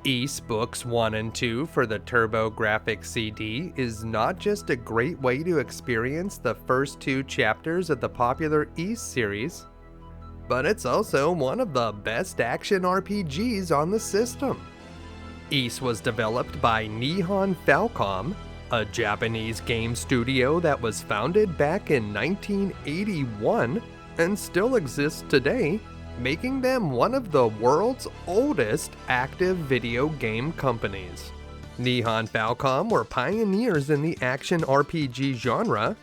Ys Books 1 and 2 for the TurboGrafx CD is not just a great way to experience the first two chapters of the popular Ys series, but it's also one of the best action RPGs on the system. Ys was developed by Nihon Falcom, a Japanese game studio that was founded back in 1981 and still exists today, making them one of the world's oldest active video game companies. Nihon Falcom were pioneers in the action RPG genre,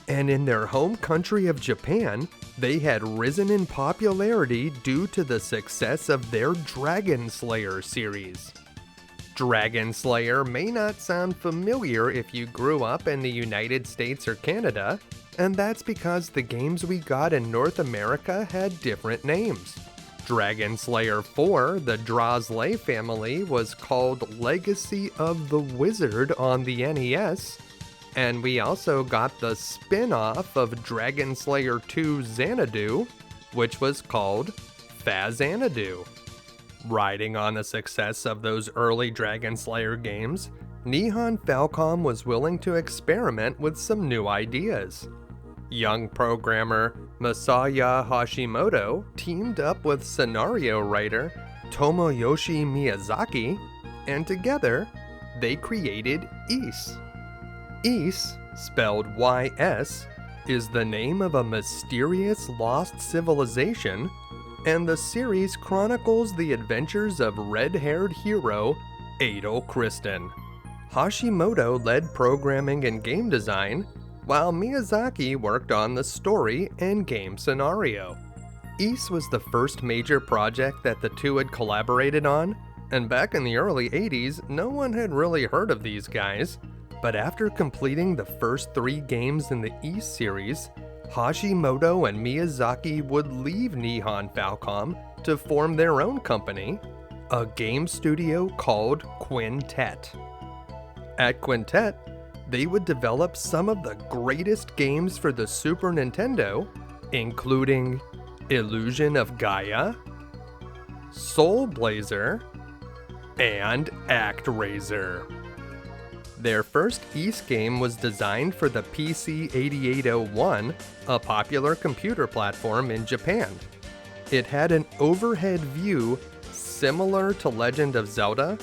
and in their home country of Japan, they had risen in popularity due to the success of their Dragon Slayer series. Dragon Slayer may not sound familiar if you grew up in the United States or Canada, and that's because the games we got in North America had different names. Dragon Slayer 4, the Draslay family, was called Legacy of the Wizard on the NES, and we also got the spin-off of Dragon Slayer 2 Xanadu, which was called Phazanadu. Riding on the success of those early Dragon Slayer games, Nihon Falcom was willing to experiment with some new ideas. Young programmer Masaya Hashimoto teamed up with scenario writer Tomoyoshi Miyazaki, and together they created Ys. Ys, spelled Y-S, is the name of a mysterious lost civilization, and the series chronicles the adventures of red-haired hero Adel Kristen. Hashimoto led programming and game design, while Miyazaki worked on the story and game scenario. Ys was the first major project that the two had collaborated on, and back in the early 80s, no one had really heard of these guys. But after completing the first 3 games in the Ys series, Hashimoto and Miyazaki would leave Nihon Falcom to form their own company, a game studio called Quintet. At Quintet, they would develop some of the greatest games for the Super Nintendo, including Illusion of Gaia, Soul Blazer, and ActRaiser. Their first Ys game was designed for the PC 8801, a popular computer platform in Japan. It had an overhead view similar to Legend of Zelda,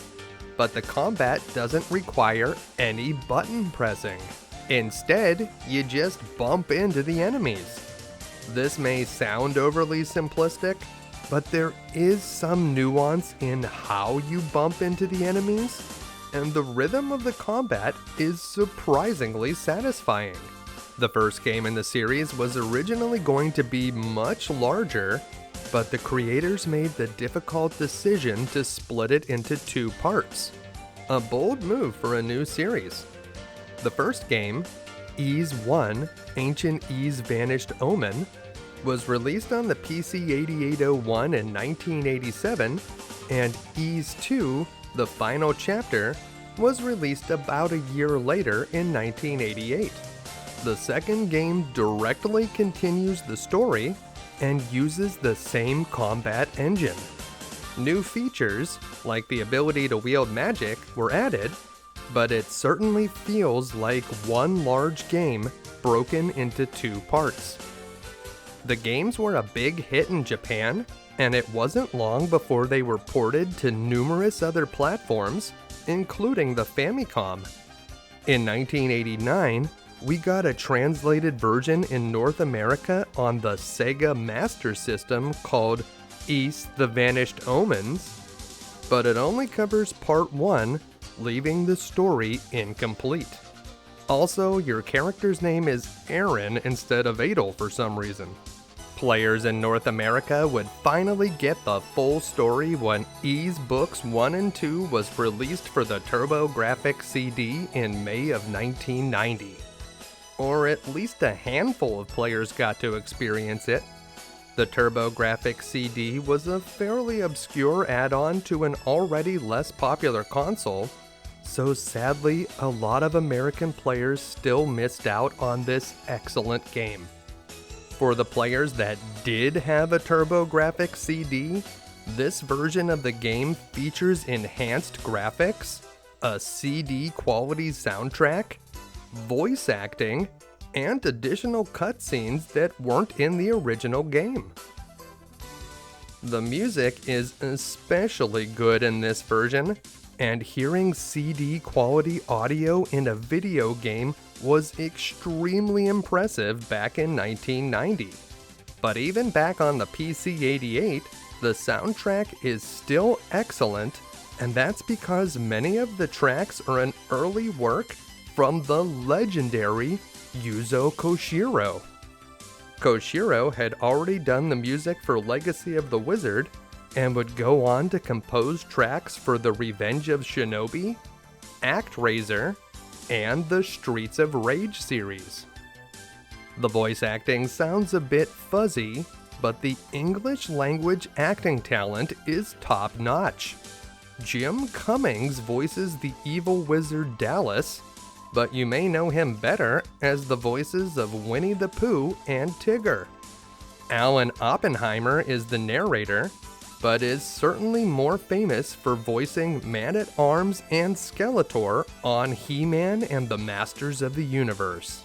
but the combat doesn't require any button pressing. Instead, you just bump into the enemies. This may sound overly simplistic, but there is some nuance in how you bump into the enemies, and the rhythm of the combat is surprisingly satisfying. The first game in the series was originally going to be much larger, but the creators made the difficult decision to split it into 2 parts. A bold move for a new series. The first game, Ys 1, Ancient Ys Vanished Omen, was released on the PC 8801 in 1987, and Ys 2, the final chapter, was released about a year later in 1988. The second game directly continues the story and uses the same combat engine. New features, like the ability to wield magic, were added, but it certainly feels like one large game broken into 2 parts. The games were a big hit in Japan, and it wasn't long before they were ported to numerous other platforms, including the Famicom. In 1989, we got a translated version in North America on the Sega Master System called Ys the Vanished Omens, but it only covers part 1, leaving the story incomplete. Also, your character's name is Aaron instead of Adel for some reason. Players in North America would finally get the full story when Ys Books 1 and 2 was released for the TurboGrafx CD in May of 1990. Or at least a handful of players got to experience it. The TurboGrafx CD was a fairly obscure add-on to an already less popular console, so sadly a lot of American players still missed out on this excellent game. For the players that did have a TurboGrafx CD, This version of the game features enhanced graphics, a CD quality soundtrack, voice acting, and additional cutscenes that weren't in the original game. The music is especially good in this version, and hearing CD quality audio in a video game was extremely impressive back in 1990. But even back on the PC-88, the soundtrack is still excellent, and that's because many of the tracks are an early work from the legendary Yuzo Koshiro. Koshiro had already done the music for Legacy of the Wizard, and would go on to compose tracks for The Revenge of Shinobi, ActRaiser, and the Streets of Rage series. The voice acting sounds a bit fuzzy, but the English language acting talent is top-notch. Jim Cummings voices the evil wizard Dallas, but you may know him better as the voices of Winnie the Pooh and Tigger. Alan Oppenheimer is the narrator, but is certainly more famous for voicing Man-at-Arms and Skeletor on He-Man and the Masters of the Universe.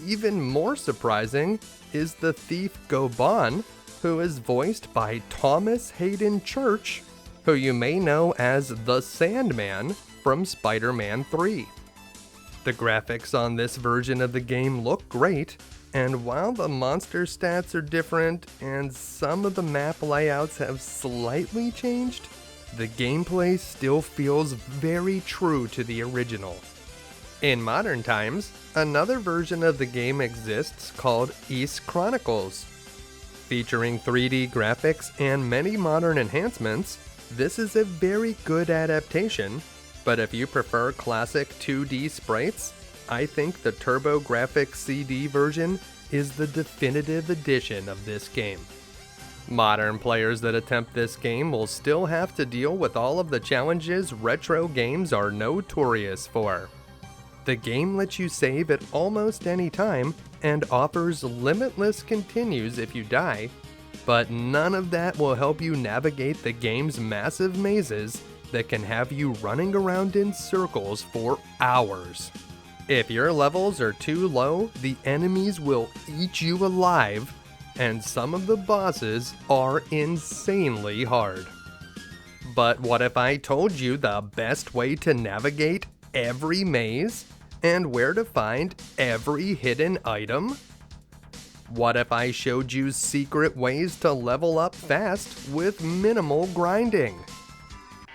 Even more surprising is the thief Goban, who is voiced by Thomas Hayden Church, who you may know as the Sandman from Spider-Man 3. The graphics on this version of the game look great, and while the monster stats are different and some of the map layouts have slightly changed, the gameplay still feels very true to the original. In modern times, another version of the game exists called Ys Chronicles. Featuring 3D graphics and many modern enhancements, this is a very good adaptation, but if you prefer classic 2D sprites, I think the TurboGrafx CD version is the definitive edition of this game. Modern players that attempt this game will still have to deal with all of the challenges retro games are notorious for. The game lets you save at almost any time and offers limitless continues if you die, but none of that will help you navigate the game's massive mazes that can have you running around in circles for hours. If your levels are too low, the enemies will eat you alive, and some of the bosses are insanely hard. But what if I told you the best way to navigate every maze and where to find every hidden item? What if I showed you secret ways to level up fast with minimal grinding?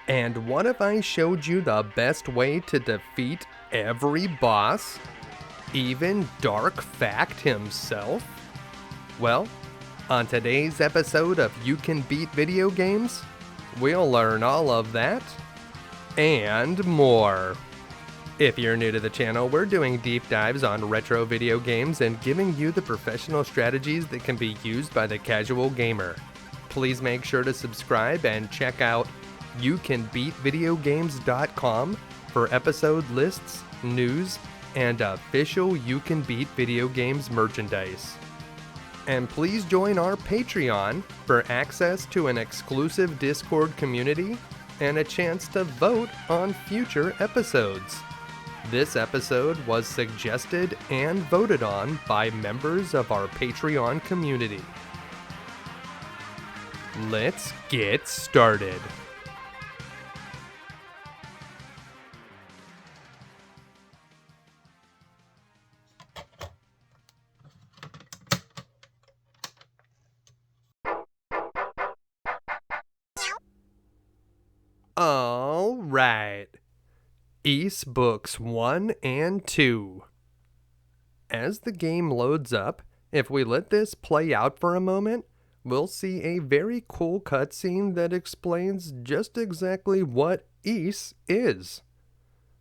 And what if I showed you the best way to defeat every boss? Even Dark Fact himself? Well, on today's episode of You Can Beat Video Games, we'll learn all of that and more. If you're new to the channel, we're doing deep dives on retro video games and giving you the professional strategies that can be used by the casual gamer. Please make sure to subscribe and check out YouCanBeatVideoGames.com for episode lists, news, and official You Can Beat Video Games merchandise. And please join our Patreon for access to an exclusive Discord community and a chance to vote on future episodes. This episode was suggested and voted on by members of our Patreon community. Let's get started. All right. Ys Books 1 and 2. As the game loads up, if we let this play out for a moment, we'll see a very cool cutscene that explains just exactly what Ys is.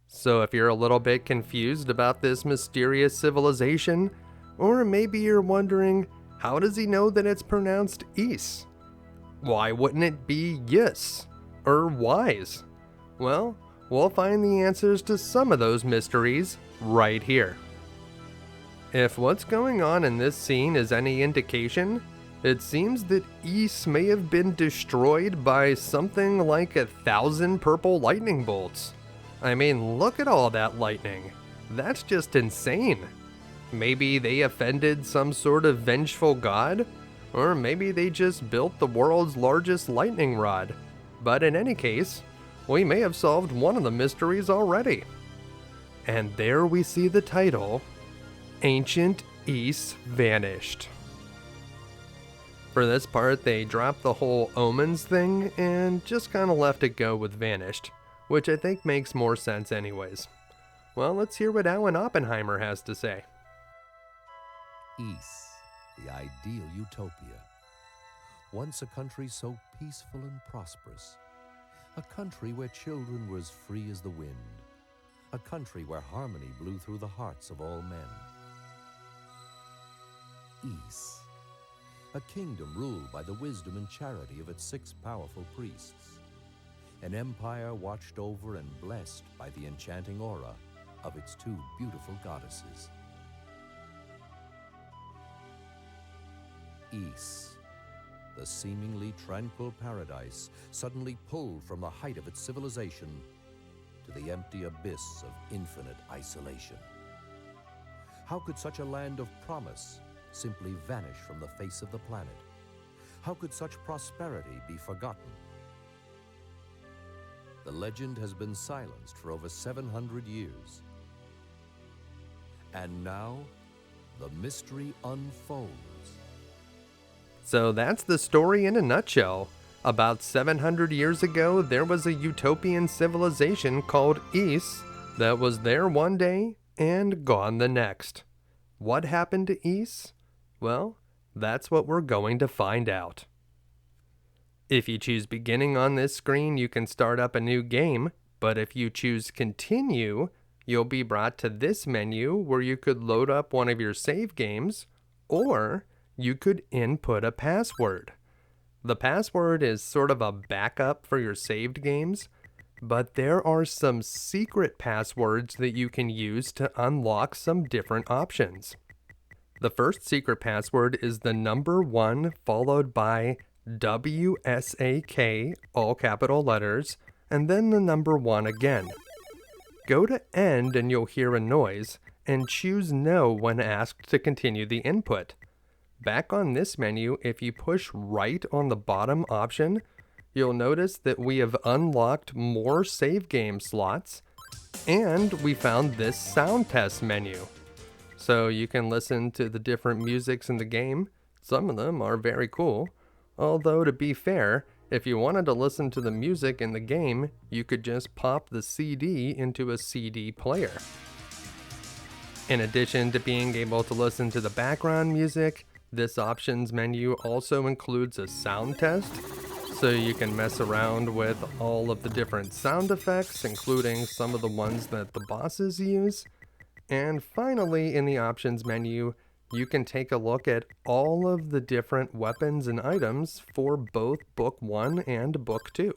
So if you're a little bit confused about this mysterious civilization, or maybe you're wondering, how does he know that it's pronounced Ys? Why wouldn't it be Yis or Wise? Well, we'll find the answers to some of those mysteries right here. If what's going on in this scene is any indication, It seems that Ys may have been destroyed by something like 1,000 purple lightning bolts. I mean, look at all that lightning. That's just insane. Maybe they offended some sort of vengeful god? Or maybe they just built the world's largest lightning rod. But in any case, we may have solved one of the mysteries already. And there we see the title, Ancient Ys Vanished. For this part, they dropped the whole omens thing and just kind of left it go with vanished, which I think makes more sense anyways. Well, let's hear what Alan Oppenheimer has to say. Ys, the ideal utopia. Once a country so peaceful and prosperous. A country where children were as free as the wind. A country where harmony blew through the hearts of all men. Ys, a kingdom ruled by the wisdom and charity of its 6 powerful priests. An empire watched over and blessed by the enchanting aura of its 2 beautiful goddesses. Ys, the seemingly tranquil paradise, suddenly pulled from the height of its civilization to the empty abyss of infinite isolation. How could such a land of promise simply vanish from the face of the planet? How could such prosperity be forgotten? The legend has been silenced for over 700 years. And now, the mystery unfolds. So that's the story in a nutshell. About 700 years ago, there was a utopian civilization called Ys that was there one day and gone the next. What happened to Ys? Well, that's what we're going to find out. If you choose beginning on this screen, you can start up a new game, but if you choose continue, you'll be brought to this menu where you could load up one of your save games, or you could input a password. The password is sort of a backup for your saved games, but there are some secret passwords that you can use to unlock some different options. The first secret password is the number 1 followed by WSAK, all capital letters, and then the number 1 again. Go to end and you'll hear a noise, and choose no when asked to continue the input. Back on this menu, if you push right on the bottom option, you'll notice that we have unlocked more save game slots, and we found this sound test menu. So you can listen to the different musics in the game. Some of them are very cool. Although to be fair, if you wanted to listen to the music in the game, you could just pop the CD into a CD player. In addition to being able to listen to the background music, this options menu also includes a sound test, so you can mess around with all of the different sound effects, including some of the ones that the bosses use. And finally, in the options menu, you can take a look at all of the different weapons and items for both Book 1 and Book 2.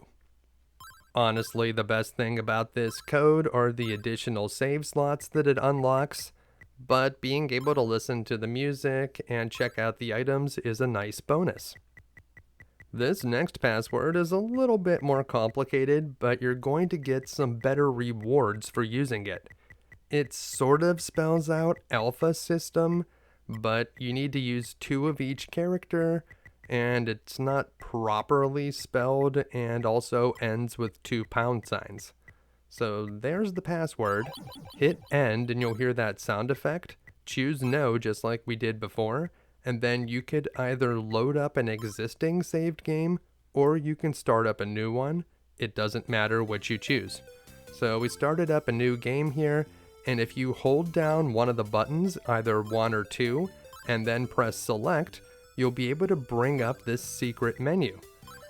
Honestly, the best thing about this code are the additional save slots that it unlocks, but being able to listen to the music and check out the items is a nice bonus. This next password is a little bit more complicated, but you're going to get some better rewards for using it. It sort of spells out alpha system, but you need to use 2 of each character, and it's not properly spelled and also ends with 2 pound signs. So there's the password. Hit end and you'll hear that sound effect. Choose no just like we did before, and then you could either load up an existing saved game or you can start up a new one. It doesn't matter which you choose. So we started up a new game here, and if you hold down one of the buttons, either 1 or 2, and then press select, you'll be able to bring up this secret menu.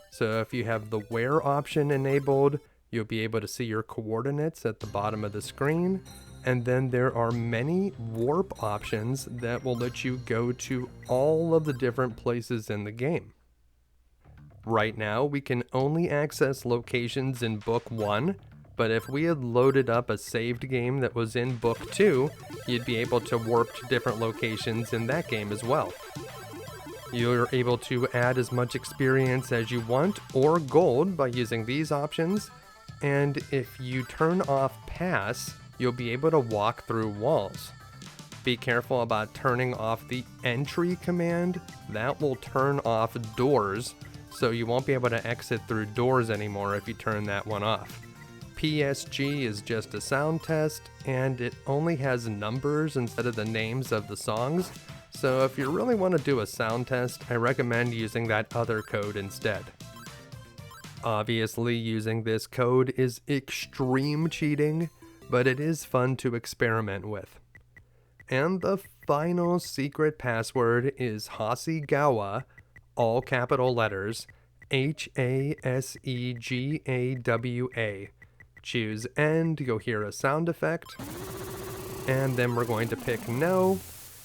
So if you have the where option enabled, you'll be able to see your coordinates at the bottom of the screen, and then there are many warp options that will let you go to all of the different places in the game. Right now, we can only access locations in Book 1, but if we had loaded up a saved game that was in Book 2, you'd be able to warp to different locations in that game as well. You're able to add as much experience as you want or gold by using these options, and if you turn off pass, you'll be able to walk through walls. Be careful about turning off the entry command. That will turn off doors, so you won't be able to exit through doors anymore if you turn that one off. PSG is just a sound test, and it only has numbers instead of the names of the songs, so if you really want to do a sound test, I recommend using that other code instead. Obviously, using this code is extreme cheating, but it is fun to experiment with. And the final secret password is Hasegawa, all capital letters, Hasegawa. Choose end, you'll hear a sound effect, and then we're going to pick no.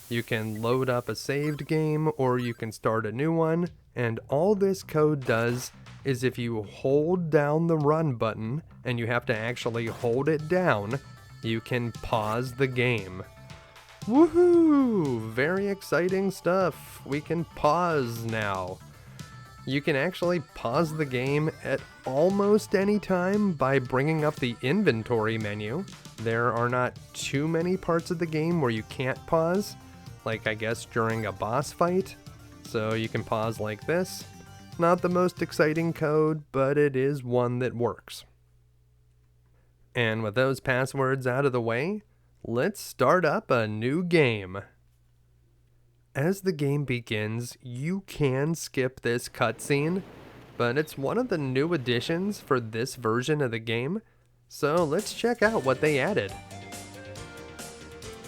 You can load up a saved game or you can start a new one, and all this code does is if you hold down the run button, and you have to actually hold it down, you can pause the game. Woohoo! Very exciting stuff. We can pause now. You can actually pause the game at almost any time by bringing up the inventory menu. There are not too many parts of the game where you can't pause, like I guess during a boss fight. So you can pause like this. Not the most exciting code, but it is one that works. And with those passwords out of the way, let's start up a new game. As the game begins, you can skip this cutscene, but it's one of the new additions for this version of the game, so let's check out what they added.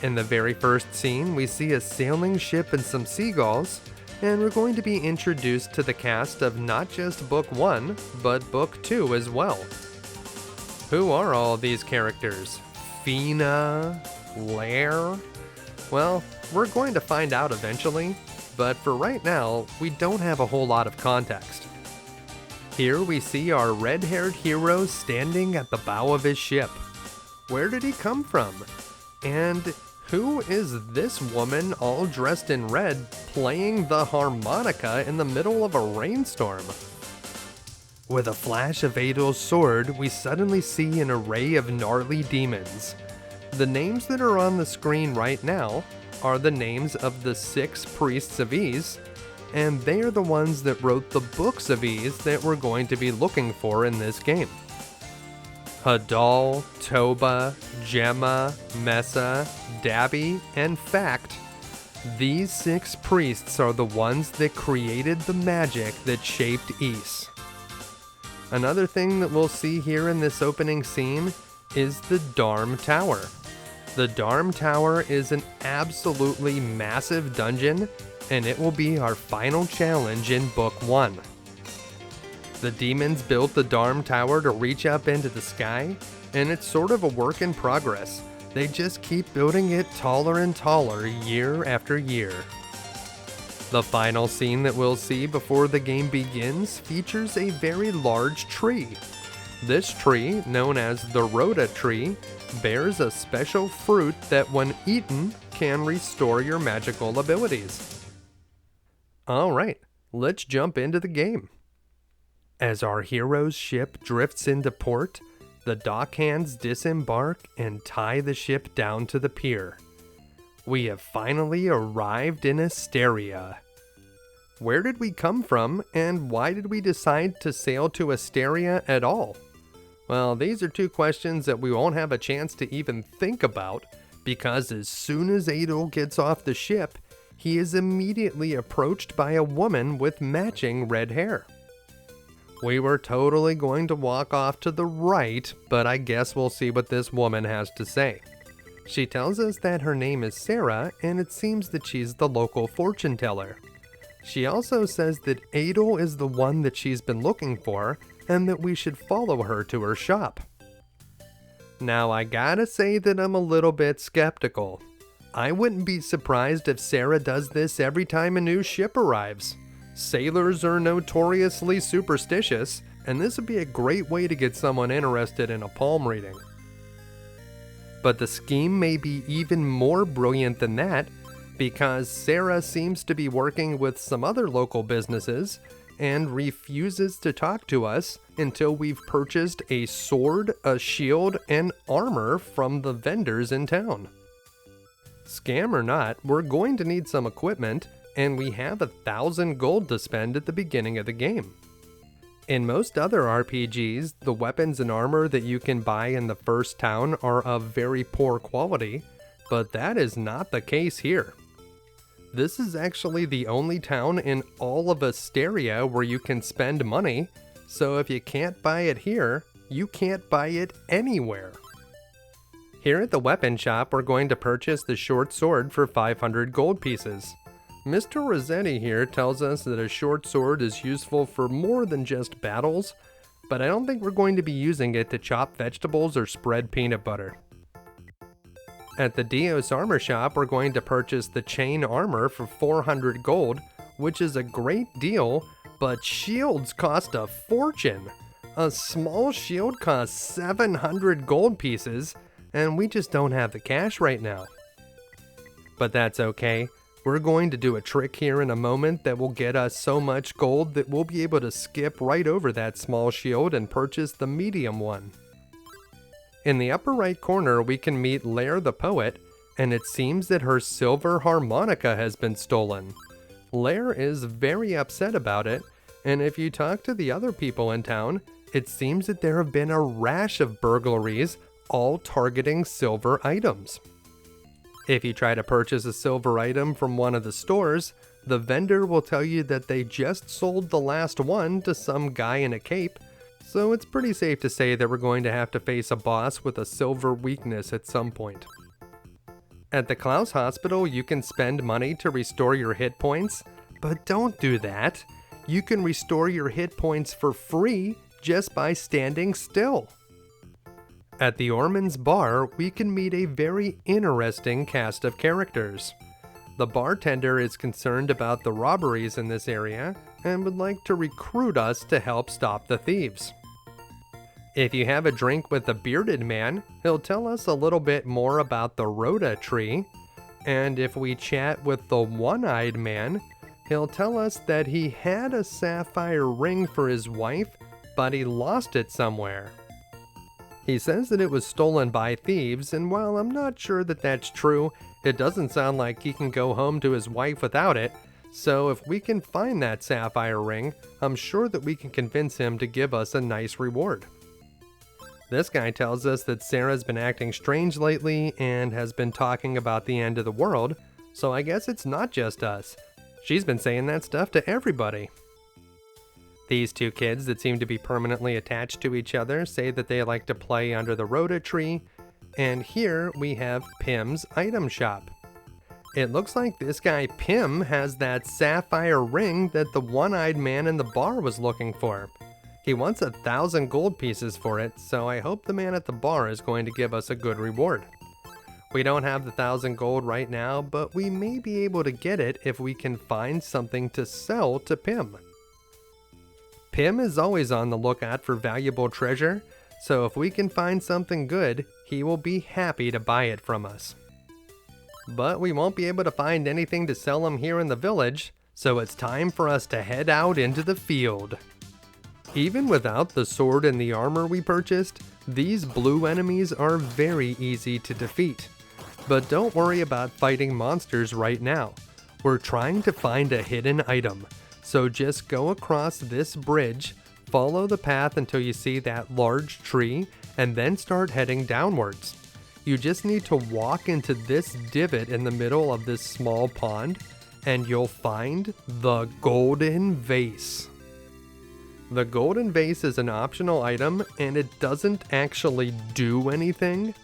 In the very first scene, we see a sailing ship and some seagulls, and we're going to be introduced to the cast of not just Book 1, but Book 2 as well. Who are all these characters? Fina? Lair? Well, we're going to find out eventually, but for right now, we don't have a whole lot of context. Here we see our red-haired hero standing at the bow of his ship. Where did he come from? And who is this woman all dressed in red playing the harmonica in the middle of a rainstorm? With a flash of Adol's sword, we suddenly see an array of gnarly demons. The names that are on the screen right now are the names of the 6 priests of Ys, and they are the ones that wrote the books of Ys that we're going to be looking for in this game. Hadal, Toba, Gemma, Mesa, Dabby, and Fact. These 6 priests are the ones that created the magic that shaped Ys. Another thing that we'll see here in this opening scene is the Darm Tower. The Darm Tower is an absolutely massive dungeon, and it will be our final challenge in Book 1. The demons built the Darm Tower to reach up into the sky, and it's sort of a work in progress. They just keep building it taller and taller year after year. The final scene that we'll see before the game begins features a very large tree. This tree, known as the Rhoda tree, bears a special fruit that when eaten can restore your magical abilities. Alright, let's jump into the game. As our hero's ship drifts into port, the dockhands disembark and tie the ship down to the pier. We have finally arrived in Asteria. Where did we come from, and why did we decide to sail to Asteria at all? Well, these are 2 questions that we won't have a chance to even think about, because as soon as Adol gets off the ship, he is immediately approached by a woman with matching red hair. We were totally going to walk off to the right, but I guess we'll see what this woman has to say. She tells us that her name is Sara, and it seems that she's the local fortune teller. She also says that Adol is the one that she's been looking for, and that we should follow her to her shop. Now I gotta say that I'm a little bit skeptical. I wouldn't be surprised if Sara does this every time a new ship arrives. Sailors are notoriously superstitious, and this would be a great way to get someone interested in a palm reading. But the scheme may be even more brilliant than that, because Sara seems to be working with some other local businesses and refuses to talk to us until we've purchased a sword, a shield, and armor from the vendors in town. Scam or not, we're going to need some equipment, and we have 1,000 gold to spend at the beginning of the game. In most other RPGs, the weapons and armor that you can buy in the first town are of very poor quality, but that is not the case here. This is actually the only town in all of Asteria where you can spend money, so if you can't buy it here, you can't buy it anywhere. Here at the weapon shop, we're going to purchase the short sword for 500 gold pieces. Mr. Rossetti here tells us that a short sword is useful for more than just battles, but I don't think we're going to be using it to chop vegetables or spread peanut butter. At the Dios armor shop, we're going to purchase the chain armor for 400 gold, which is a great deal, but shields cost a fortune. A small shield costs 700 gold pieces, and we just don't have the cash right now. But that's okay. We're going to do a trick here in a moment that will get us so much gold that we'll be able to skip right over that small shield and purchase the medium one. In the upper right corner, we can meet Lair the Poet, and it seems that her silver harmonica has been stolen. Lair is very upset about it, and if you talk to the other people in town, it seems that there have been a rash of burglaries, all targeting silver items. If you try to purchase a silver item from one of the stores, the vendor will tell you that they just sold the last one to some guy in a cape, so it's pretty safe to say that we're going to have to face a boss with a silver weakness at some point. At the Klaus Hospital, you can spend money to restore your hit points, but don't do that. You can restore your hit points for free just by standing still. At the Ormond's Bar, we can meet a very interesting cast of characters. The bartender is concerned about the robberies in this area and would like to recruit us to help stop the thieves. If you have a drink with the bearded man, he'll tell us a little bit more about the Rhoda tree, and if we chat with the one-eyed man, he'll tell us that he had a sapphire ring for his wife, but he lost it somewhere. He says that it was stolen by thieves, and while I'm not sure that that's true, it doesn't sound like he can go home to his wife without it, so if we can find that sapphire ring, I'm sure that we can convince him to give us a nice reward. This guy tells us that Sara's been acting strange lately and has been talking about the end of the world, so I guess it's not just us. She's been saying that stuff to everybody. These two kids that seem to be permanently attached to each other say that they like to play under the Rhoda tree, and here we have Pim's item shop. It looks like this guy Pim has that sapphire ring that the one-eyed man in the bar was looking for. He wants 1,000 gold pieces for it, so I hope the man at the bar is going to give us a good reward. We don't have the 1,000 gold right now, but we may be able to get it if we can find something to sell to Pim. Pim is always on the lookout for valuable treasure, so if we can find something good, he will be happy to buy it from us. But we won't be able to find anything to sell him here in the village, so it's time for us to head out into the field. Even without the sword and the armor we purchased, these blue enemies are very easy to defeat. But don't worry about fighting monsters right now. We're trying to find a hidden item. So just go across this bridge, follow the path until you see that large tree, and then start heading downwards. You just need to walk into this divot in the middle of this small pond, and you'll find the Golden Vase. The Golden Vase is an optional item, and it doesn't actually do anything,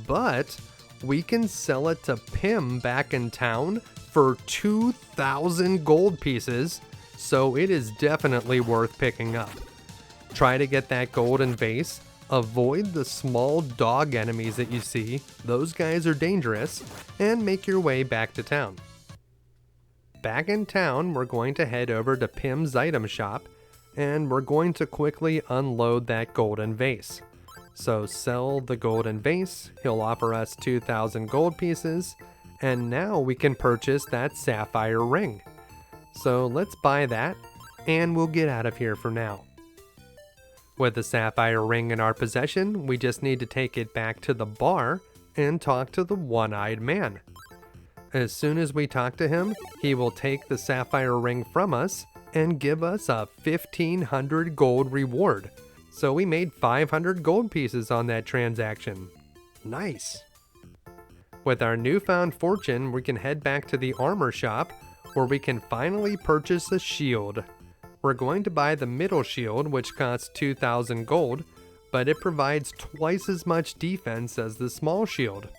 but we can sell it to Pim back in town for 2,000 gold pieces, so it is definitely worth picking up. Try to get that Golden Vase, avoid the small dog enemies that you see, those guys are dangerous, and make your way back to town. Back in town, we're going to head over to Pim's item shop, and we're going to quickly unload that Golden Vase. So sell the Golden Vase, he'll offer us 2,000 gold pieces, And now we can purchase that sapphire ring. So let's buy that, and we'll get out of here for now. With the sapphire ring in our possession, we just need to take it back to the bar and talk to the one-eyed man. As soon as we talk to him, he will take the sapphire ring from us and give us a 1,500 gold reward. So we made 500 gold pieces on that transaction. Nice! With our newfound fortune, we can head back to the armor shop where we can finally purchase a shield. We're going to buy the middle shield, which costs 2,000 gold, but it provides twice as much defense as the small shield.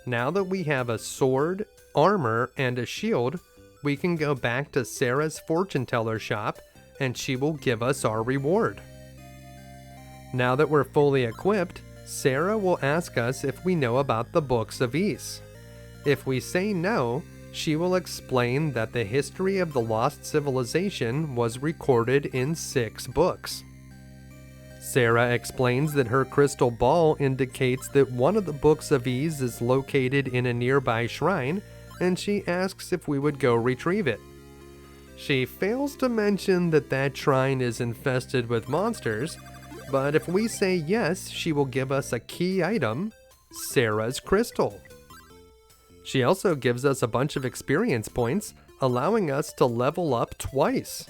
Now that we have a sword, armor, and a shield, we can go back to Sara's fortune teller shop and she will give us our reward. Now that we're fully equipped, Sara will ask us if we know about the Books of Ys. If we say no, she will explain that the history of the lost civilization was recorded in 6 books. Sara explains that her crystal ball indicates that one of the Books of Ys is located in a nearby shrine, and she asks if we would go retrieve it. She fails to mention that that shrine is infested with monsters, but if we say yes, she will give us a key item, Sara's crystal. She also gives us a bunch of experience points, allowing us to level up twice.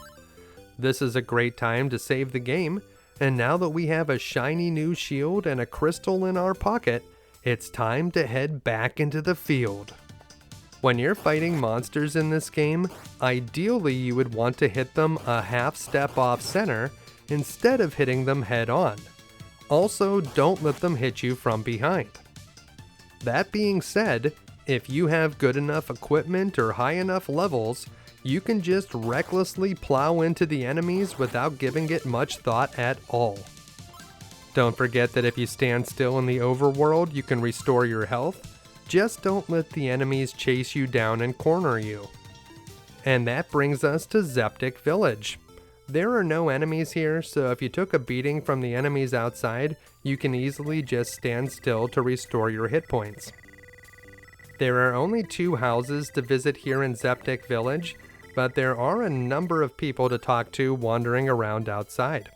This is a great time to save the game, and now that we have a shiny new shield and a crystal in our pocket, it's time to head back into the field. When you're fighting monsters in this game, ideally you would want to hit them a half step off center instead of hitting them head on. Also, don't let them hit you from behind. That being said, if you have good enough equipment or high enough levels, you can just recklessly plow into the enemies without giving it much thought at all. Don't forget that if you stand still in the overworld, you can restore your health. Just don't let the enemies chase you down and corner you. And that brings us to Zeptic Village. There are no enemies here, so if you took a beating from the enemies outside, you can easily just stand still to restore your hit points. There are only 2 houses to visit here in Zeptic Village, but there are a number of people to talk to wandering around outside.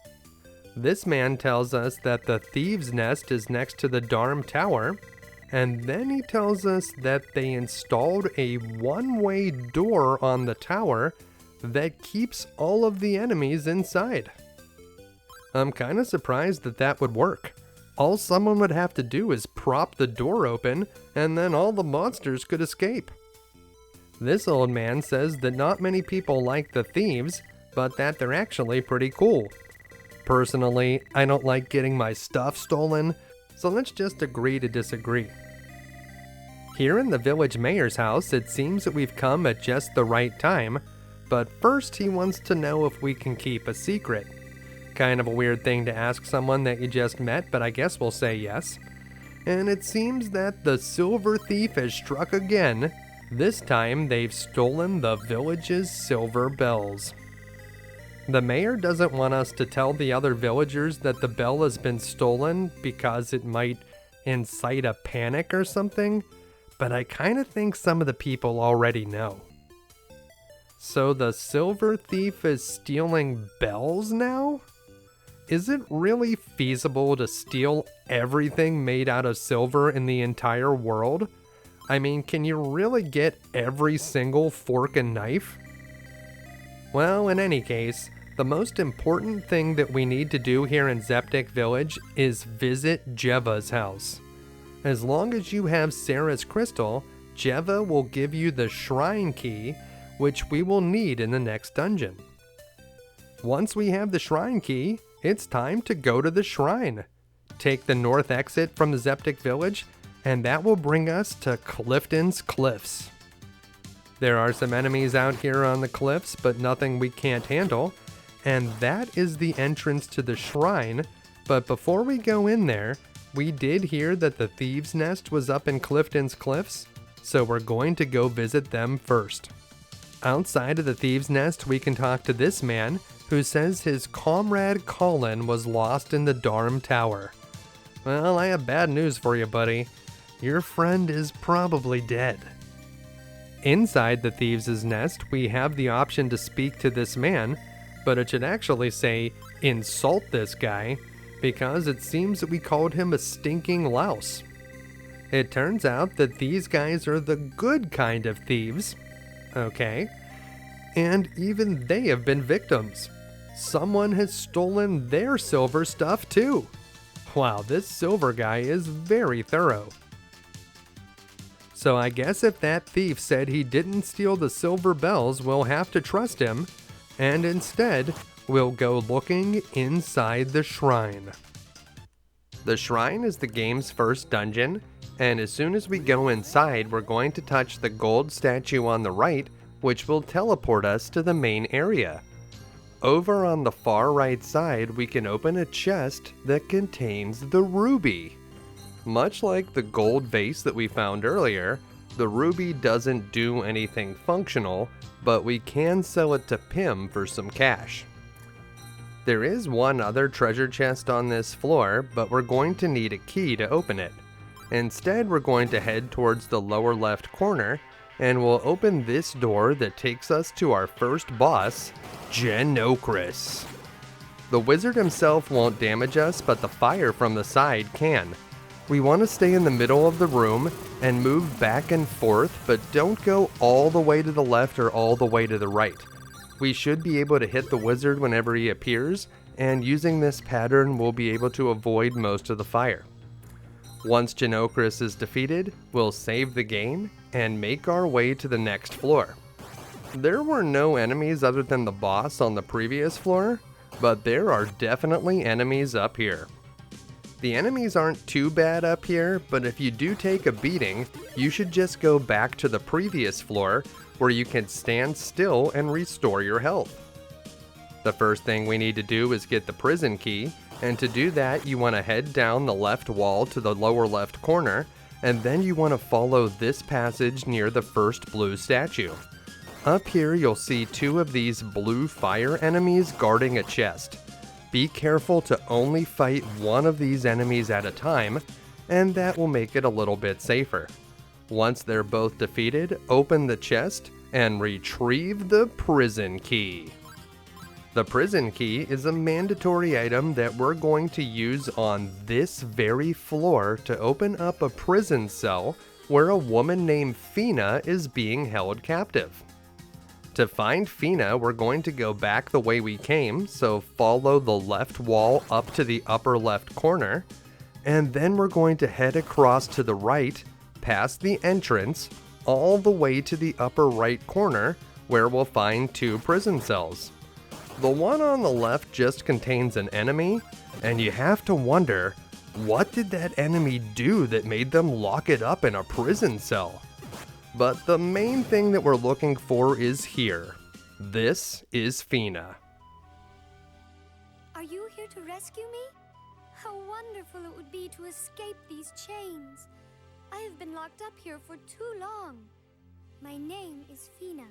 This man tells us that the Thieves' Nest is next to the Darm Tower, and then he tells us that they installed a one-way door on the tower that keeps all of the enemies inside. I'm kinda surprised that that would work. All someone would have to do is prop the door open, and then all the monsters could escape. This old man says that not many people like the thieves, but that they're actually pretty cool. Personally, I don't like getting my stuff stolen, so let's just agree to disagree. Here in the village mayor's house, it seems that we've come at just the right time, but first he wants to know if we can keep a secret. Kind of a weird thing to ask someone that you just met, but I guess we'll say yes. And it seems that the silver thief has struck again. This time they've stolen the village's silver bells. The mayor doesn't want us to tell the other villagers that the bell has been stolen because it might incite a panic or something, but I kind of think some of the people already know. So the silver thief is stealing bells now? Is it really feasible to steal everything made out of silver in the entire world? I mean, can you really get every single fork and knife? Well, in any case, the most important thing that we need to do here in Zeptic Village is visit Jeva's house. As long as you have Sara's crystal, Jeva will give you the shrine key, which we will need in the next dungeon. Once we have the shrine key, it's time to go to the shrine. Take the north exit from the Zeptic Village, and that will bring us to Clifton's Cliffs. There are some enemies out here on the cliffs, but nothing we can't handle, and that is the entrance to the shrine. But before we go in there, we did hear that the Thieves' Nest was up in Clifton's Cliffs, so we're going to go visit them first. Outside of the Thieves' Nest, we can talk to this man who says his comrade Colin was lost in the Darm Tower. Well, I have bad news for you, buddy. your friend is probably dead. Inside the Thieves' nest, we have the option to speak to this man, but it should actually say, insult this guy, because it seems that we called him a stinking louse. It turns out that these guys are the good kind of thieves. Okay. And even they have been victims. Someone has stolen their silver stuff too. Wow, this silver guy is very thorough. So I guess if that thief said he didn't steal the silver bells, we'll have to trust him, and instead, we'll go looking inside the shrine. The shrine is the game's first dungeon, and as soon as we go inside, we're going to touch the gold statue on the right, which will teleport us to the main area. Over on the far right side, we can open a chest that contains the ruby. Much like the gold vase that we found earlier, the ruby doesn't do anything functional, but we can sell it to Pim for some cash. There is one other treasure chest on this floor, but we're going to need a key to open it. Instead, we're going to head towards the lower left corner, and we'll open this door that takes us to our first boss, Jenocres. The wizard himself won't damage us, but the fire from the side can. We want to stay in the middle of the room and move back and forth, but don't go all the way to the left or all the way to the right. We should be able to hit the wizard whenever he appears, and using this pattern we'll be able to avoid most of the fire. Once Jenocres is defeated, we'll save the game and make our way to the next floor. There were no enemies other than the boss on the previous floor, but there are definitely enemies up here. The enemies aren't too bad up here, but if you do take a beating, you should just go back to the previous floor where you can stand still and restore your health. The first thing we need to do is get the prison key, and to do that you want to head down the left wall to the lower left corner, and then you want to follow this passage near the first blue statue. Up here you'll see two of these blue fire enemies guarding a chest. Be careful to only fight one of these enemies at a time, and that will make it a little bit safer. Once they're both defeated, open the chest and retrieve the prison key. The prison key is a mandatory item that we're going to use on this very floor to open up a prison cell where a woman named Fina is being held captive. To find Fina, we're going to go back the way we came, so follow the left wall up to the upper left corner, and then we're going to head across to the right, past the entrance, all the way to the upper right corner, where we'll find two prison cells. The one on the left just contains an enemy, and you have to wonder, what did that enemy do that made them lock it up in a prison cell? But the main thing that we're looking for is here. This is Fina. Are you here to rescue me? How wonderful it would be to escape these chains. I have been locked up here for too long. My name is Fina.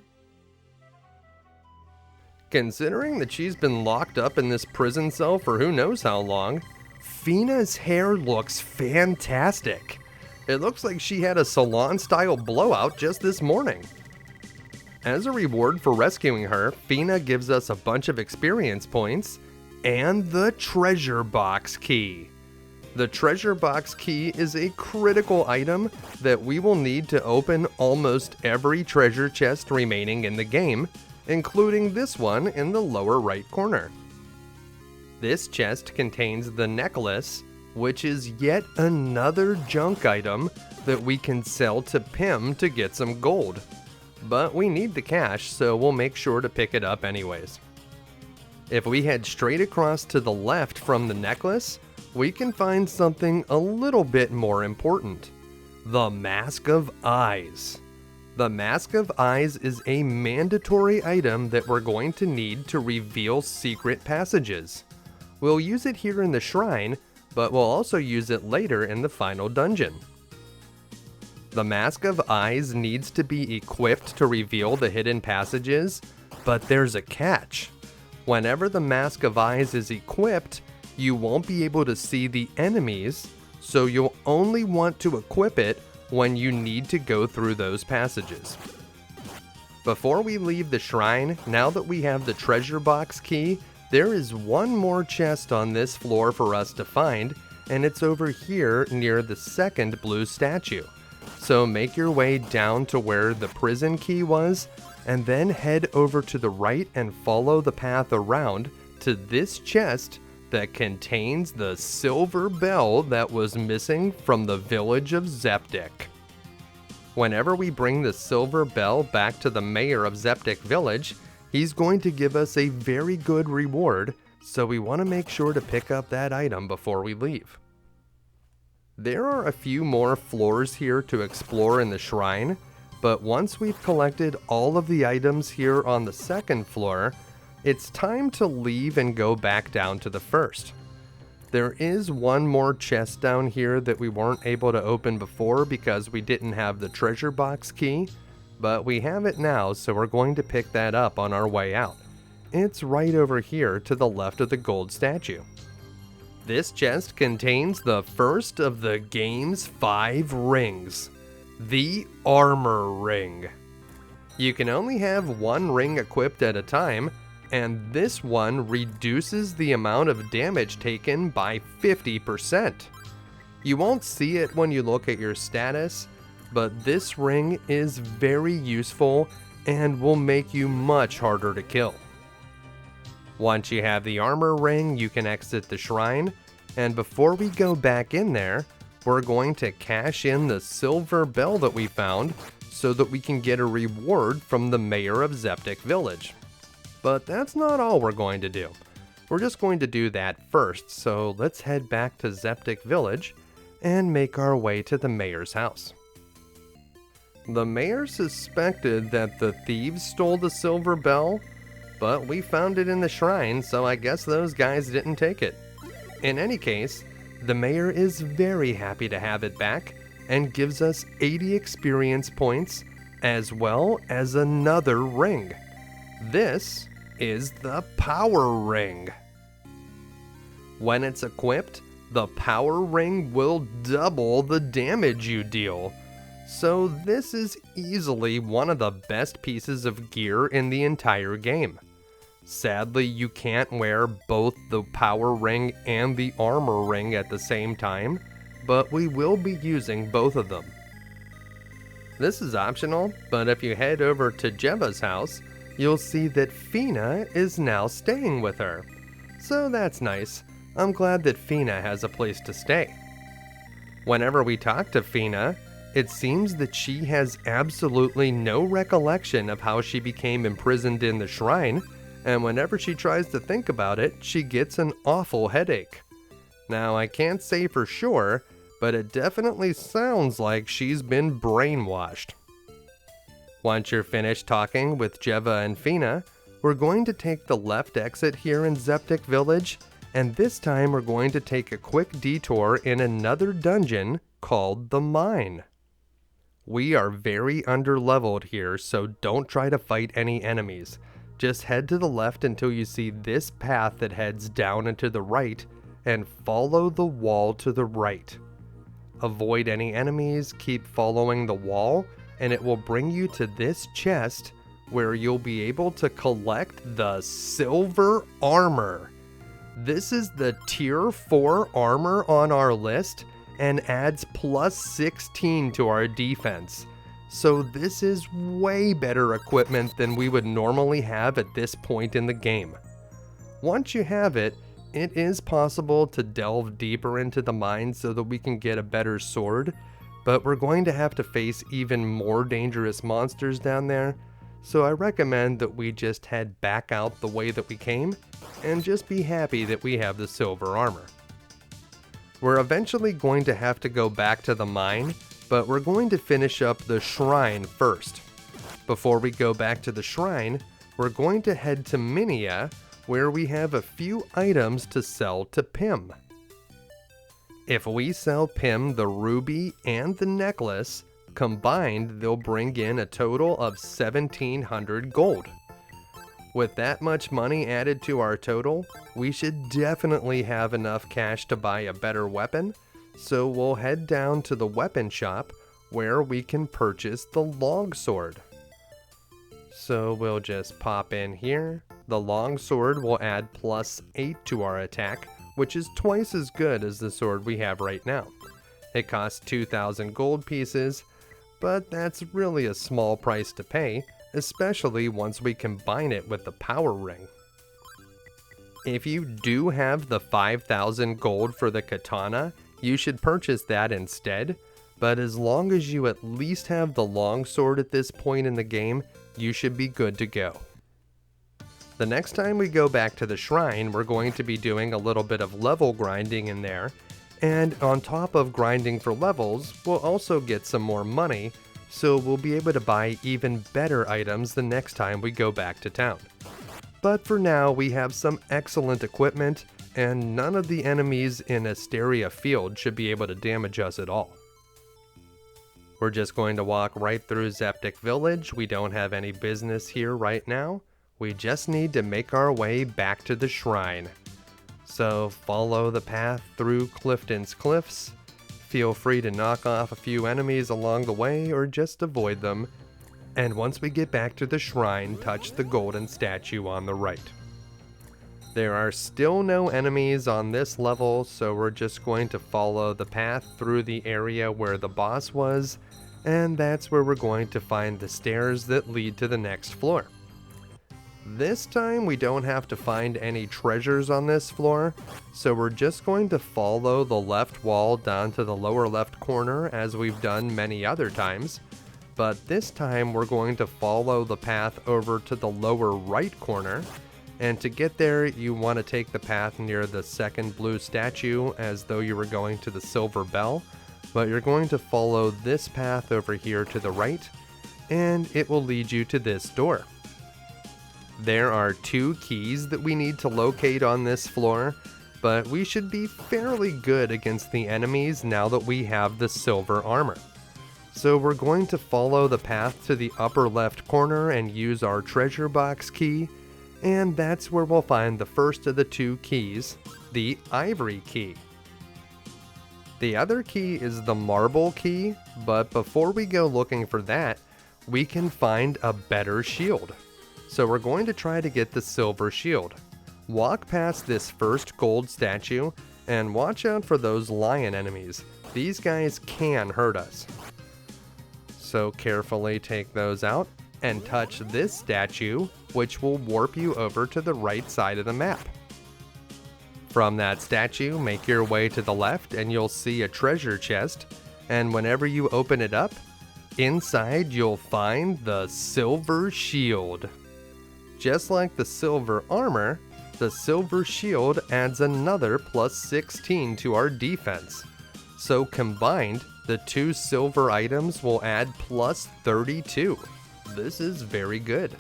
Considering that she's been locked up in this prison cell for who knows how long, Fina's hair looks fantastic. It looks like she had a salon-style blowout just this morning. As a reward for rescuing her, Fina gives us a bunch of experience points and the treasure box key. The treasure box key is a critical item that we will need to open almost every treasure chest remaining in the game, including this one in the lower right corner. This chest contains the necklace, which is yet another junk item that we can sell to Pim to get some gold. But we need the cash, so we'll make sure to pick it up anyways. If we head straight across to the left from the necklace, we can find something a little bit more important. The Mask of Eyes. The Mask of Eyes is a mandatory item that we're going to need to reveal secret passages. We'll use it here in the shrine, but we'll also use it later in the final dungeon. The Mask of Eyes needs to be equipped to reveal the hidden passages, but there's a catch. Whenever the Mask of Eyes is equipped, you won't be able to see the enemies, so you'll only want to equip it when you need to go through those passages. Before we leave the shrine, now that we have the treasure box key, there is one more chest on this floor for us to find, and it's over here near the second blue statue. So make your way down to where the prison key was, and then head over to the right and follow the path around to this chest that contains the silver bell that was missing from the village of Zeptic. Whenever we bring the silver bell back to the mayor of Zeptic village, he's going to give us a very good reward, so we want to make sure to pick up that item before we leave. There are a few more floors here to explore in the shrine, but once we've collected all of the items here on the second floor, it's time to leave and go back down to the first. There is one more chest down here that we weren't able to open before because we didn't have the treasure box key, but we have it now, so we're going to pick that up on our way out. It's right over here to the left of the gold statue. This chest contains the first of the game's 5 rings, the Armor Ring. You can only have one ring equipped at a time, and this one reduces the amount of damage taken by 50%. You won't see it when you look at your status, but this ring is very useful and will make you much harder to kill. Once you have the armor ring, you can exit the shrine, and before we go back in there, we're going to cash in the silver bell that we found so that we can get a reward from the mayor of Zeptic village. But that's not all we're going to do. We're just going to do that first, so let's head back to Zeptic village and make our way to the mayor's house. The mayor suspected that the thieves stole the silver bell, but we found it in the shrine, so I guess those guys didn't take it. In any case, the mayor is very happy to have it back and gives us 80 experience points as well as another ring. This is the Power Ring. When it's equipped, the Power Ring will double the damage you deal. So this is easily one of the best pieces of gear in the entire game. Sadly, you can't wear both the Power Ring and the Armor Ring at the same time, but we will be using both of them. This is optional, but if you head over to Jeva's house, you'll see that Fina is now staying with her. So that's nice. I'm glad that Fina has a place to stay. Whenever we talk to Fina, it seems that she has absolutely no recollection of how she became imprisoned in the shrine, and whenever she tries to think about it, she gets an awful headache. Now, I can't say for sure, but it definitely sounds like she's been brainwashed. Once you're finished talking with Jeva and Fina, we're going to take the left exit here in Zeptic village, and this time we're going to take a quick detour in another dungeon called the Mine. We are very underleveled here, so don't try to fight any enemies. Just head to the left until you see this path that heads down and to the right, and follow the wall to the right. Avoid any enemies, keep following the wall, and it will bring you to this chest where you'll be able to collect the silver armor. This is the tier 4 armor on our list and adds plus 16 to our defense. So this is way better equipment than we would normally have at this point in the game. Once you have it, it is possible to delve deeper into the mine so that we can get a better sword, but we're going to have to face even more dangerous monsters down there, so I recommend that we just head back out the way that we came and just be happy that we have the silver armor. We're eventually going to have to go back to the mine, but we're going to finish up the shrine first. Before we go back to the shrine, we're going to head to Minea, where we have a few items to sell to Pim. If we sell Pim the ruby and the necklace, combined they'll bring in a total of 1,700 gold. With that much money added to our total, we should definitely have enough cash to buy a better weapon, so we'll head down to the weapon shop where we can purchase the longsword. So we'll just pop in here. The longsword will add +8 to our attack, which is twice as good as the sword we have right now. It costs 2,000 gold pieces, but that's really a small price to pay, especially once we combine it with the power ring. If you do have the 5,000 gold for the katana, you should purchase that instead, but as long as you at least have the longsword at this point in the game, you should be good to go. The next time we go back to the shrine, we're going to be doing a little bit of level grinding in there, and on top of grinding for levels, we'll also get some more money, so we'll be able to buy even better items the next time we go back to town. But for now, we have some excellent equipment, and none of the enemies in Asteria Field should be able to damage us at all. We're just going to walk right through Zeptic Village. We don't have any business here right now. We just need to make our way back to the shrine. So follow the path through Clifton's cliffs. Feel free to knock off a few enemies along the way or just avoid them. And once we get back to the shrine, touch the golden statue on the right. There are still no enemies on this level, so we're just going to follow the path through the area where the boss was, and that's where we're going to find the stairs that lead to the next floor. This time we don't have to find any treasures on this floor, so we're just going to follow the left wall down to the lower left corner as we've done many other times. But this time we're going to follow the path over to the lower right corner, and to get there you want to take the path near the second blue statue as though you were going to the silver bell, but you're going to follow this path over here to the right, and it will lead you to this door. There are 2 keys that we need to locate on this floor, but we should be fairly good against the enemies now that we have the silver armor. So we're going to follow the path to the upper left corner and use our treasure box key, and that's where we'll find the first of the 2 keys, the ivory key. The other key is the marble key, but before we go looking for that, we can find a better shield. So we're going to try to get the silver shield. Walk past this first gold statue and watch out for those lion enemies. These guys can hurt us. So carefully take those out and touch this statue, which will warp you over to the right side of the map. From that statue, make your way to the left and you'll see a treasure chest, and whenever you open it up, inside you'll find the silver shield. Just like the silver armor, the silver shield adds another +16 to our defense. So combined, the 2 silver items will add +32. This is very good.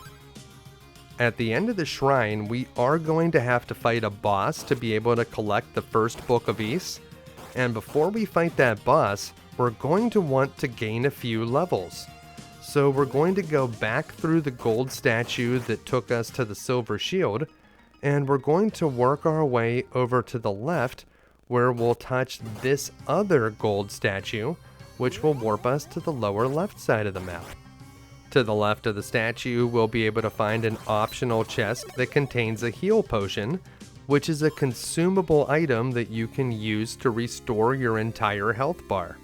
At the end of the shrine, we are going to have to fight a boss to be able to collect the first book of Ys. And before we fight that boss, we're going to want to gain a few levels. So we're going to go back through the gold statue that took us to the silver shield, and we're going to work our way over to the left where we'll touch this other gold statue, which will warp us to the lower left side of the map. To the left of the statue, we'll be able to find an optional chest that contains a heal potion, which is a consumable item that you can use to restore your entire health bar.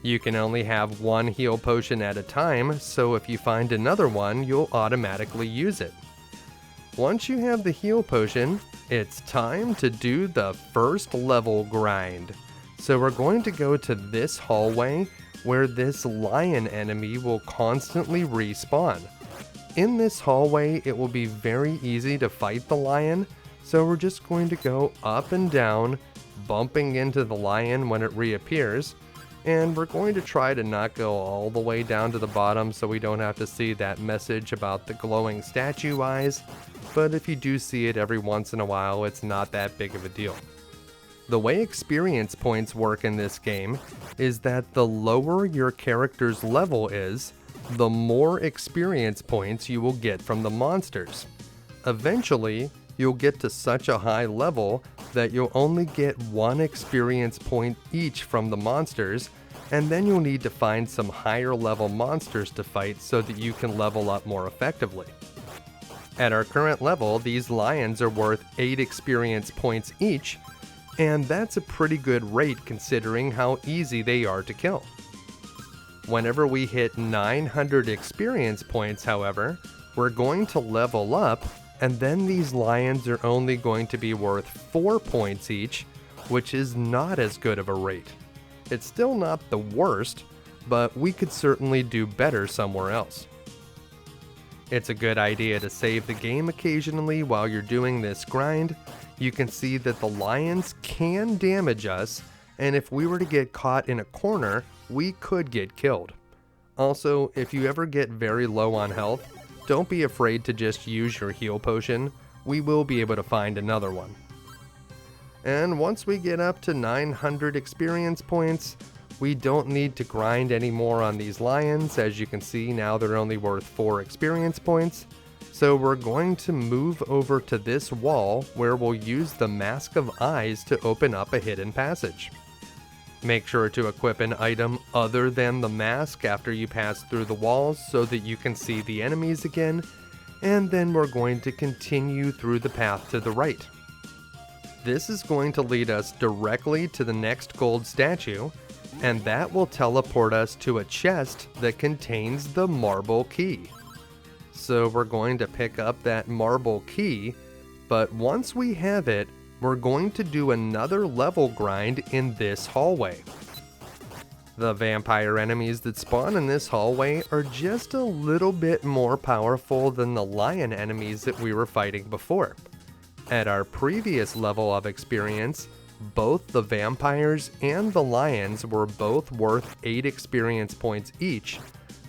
You can only have 1 heal potion at a time, so if you find another one, you'll automatically use it. Once you have the heal potion, it's time to do the first level grind. So we're going to go to this hallway where this lion enemy will constantly respawn. In this hallway, it will be very easy to fight the lion, so we're just going to go up and down, bumping into the lion when it reappears, and we're going to try to not go all the way down to the bottom so we don't have to see that message about the glowing statue eyes, but if you do see it every once in a while, it's not that big of a deal. The way experience points work in this game is that the lower your character's level is, the more experience points you will get from the monsters. Eventually, you'll get to such a high level that you'll only get 1 experience point each from the monsters, and then you'll need to find some higher level monsters to fight so that you can level up more effectively. At our current level, these lions are worth 8 experience points each, and that's a pretty good rate considering how easy they are to kill. Whenever we hit 900 experience points, however, we're going to level up, and then these lions are only going to be worth 4 points each, which is not as good of a rate. It's still not the worst, but we could certainly do better somewhere else. It's a good idea to save the game occasionally while you're doing this grind. You can see that the lions can damage us, and if we were to get caught in a corner, we could get killed. Also, if you ever get very low on health, don't be afraid to just use your heal potion. We will be able to find another one. And once we get up to 900 experience points, we don't need to grind anymore on these lions. As you can see, now they're only worth 4 experience points. So we're going to move over to this wall where we'll use the Mask of Eyes to open up a hidden passage. Make sure to equip an item other than the mask after you pass through the walls so that you can see the enemies again, and then we're going to continue through the path to the right. This is going to lead us directly to the next gold statue, and that will teleport us to a chest that contains the marble key. So we're going to pick up that marble key, but once we have it, we're going to do another level grind in this hallway. The vampire enemies that spawn in this hallway are just a little bit more powerful than the lion enemies that we were fighting before. At our previous level of experience, both the vampires and the lions were both worth 8 experience points each,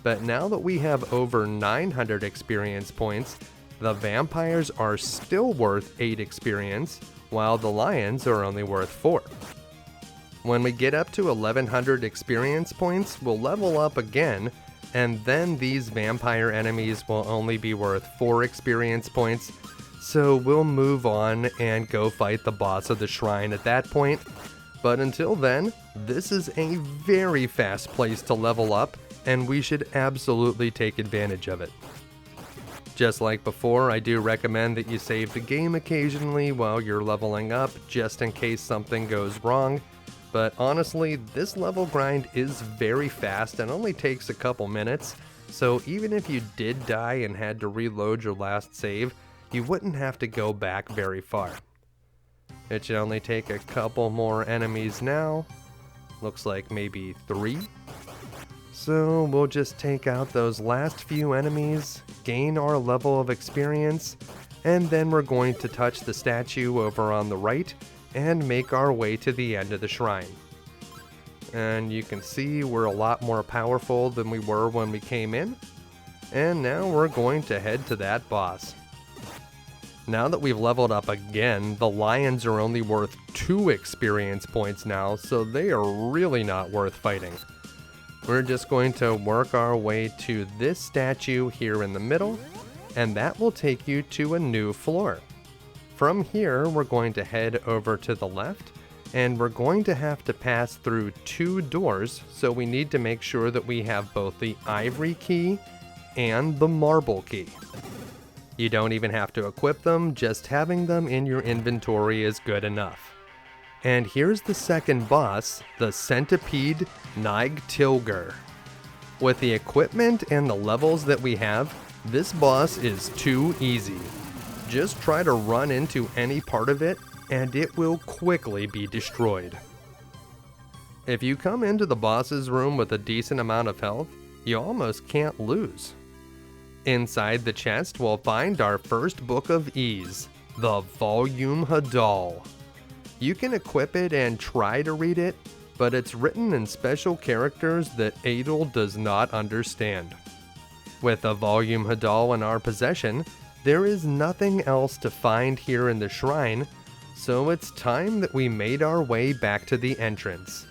but now that we have over 900 experience points, the vampires are still worth 8 experience, while the lions are only worth 4. When we get up to 1100 experience points, we'll level up again, and then these vampire enemies will only be worth 4 experience points, so we'll move on and go fight the boss of the shrine at that point. But until then, this is a very fast place to level up, and we should absolutely take advantage of it. Just like before, I do recommend that you save the game occasionally while you're leveling up, just in case something goes wrong. But honestly, this level grind is very fast and only takes a couple minutes, so even if you did die and had to reload your last save, you wouldn't have to go back very far. It should only take a couple more enemies now. Looks like maybe 3. So we'll just take out those last few enemies, gain our level of experience, and then we're going to touch the statue over on the right and make our way to the end of the shrine. And you can see we're a lot more powerful than we were when we came in, and now we're going to head to that boss. Now that we've leveled up again, the lions are only worth 2 experience points now, so they are really not worth fighting. We're just going to work our way to this statue here in the middle, and that will take you to a new floor. From here, we're going to head over to the left, and we're going to have to pass through 2 doors, so we need to make sure that we have both the ivory key and the marble key. You don't even have to equip them, just having them in your inventory is good enough. And here's the second boss, the centipede Nygtilger. With the equipment and the levels that we have, this boss is too easy. Just try to run into any part of it, and it will quickly be destroyed. If you come into the boss's room with a decent amount of health, you almost can't lose. Inside the chest, we'll find our first book of ease, the Volume Hadal. You can equip it and try to read it, but it's written in special characters that Adel does not understand. With a Volume Hadal in our possession, there is nothing else to find here in the shrine, so it's time that we made our way back to the entrance.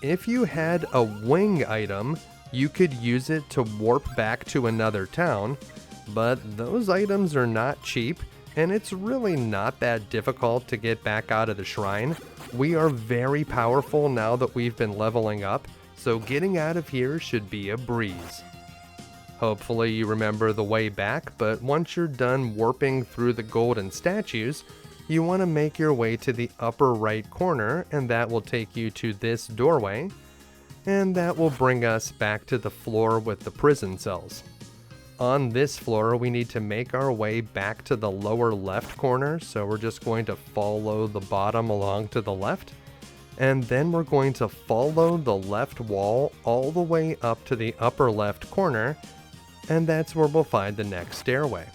If you had a wing item, you could use it to warp back to another town, but those items are not cheap, and it's really not that difficult to get back out of the shrine. We are very powerful now that we've been leveling up, so getting out of here should be a breeze. Hopefully you remember the way back, but once you're done warping through the golden statues, you want to make your way to the upper right corner, and that will take you to this doorway, and that will bring us back to the floor with the prison cells. On this floor, we need to make our way back to the lower left corner, so we're just going to follow the bottom along to the left, and then we're going to follow the left wall all the way up to the upper left corner, and that's where we'll find the next stairway.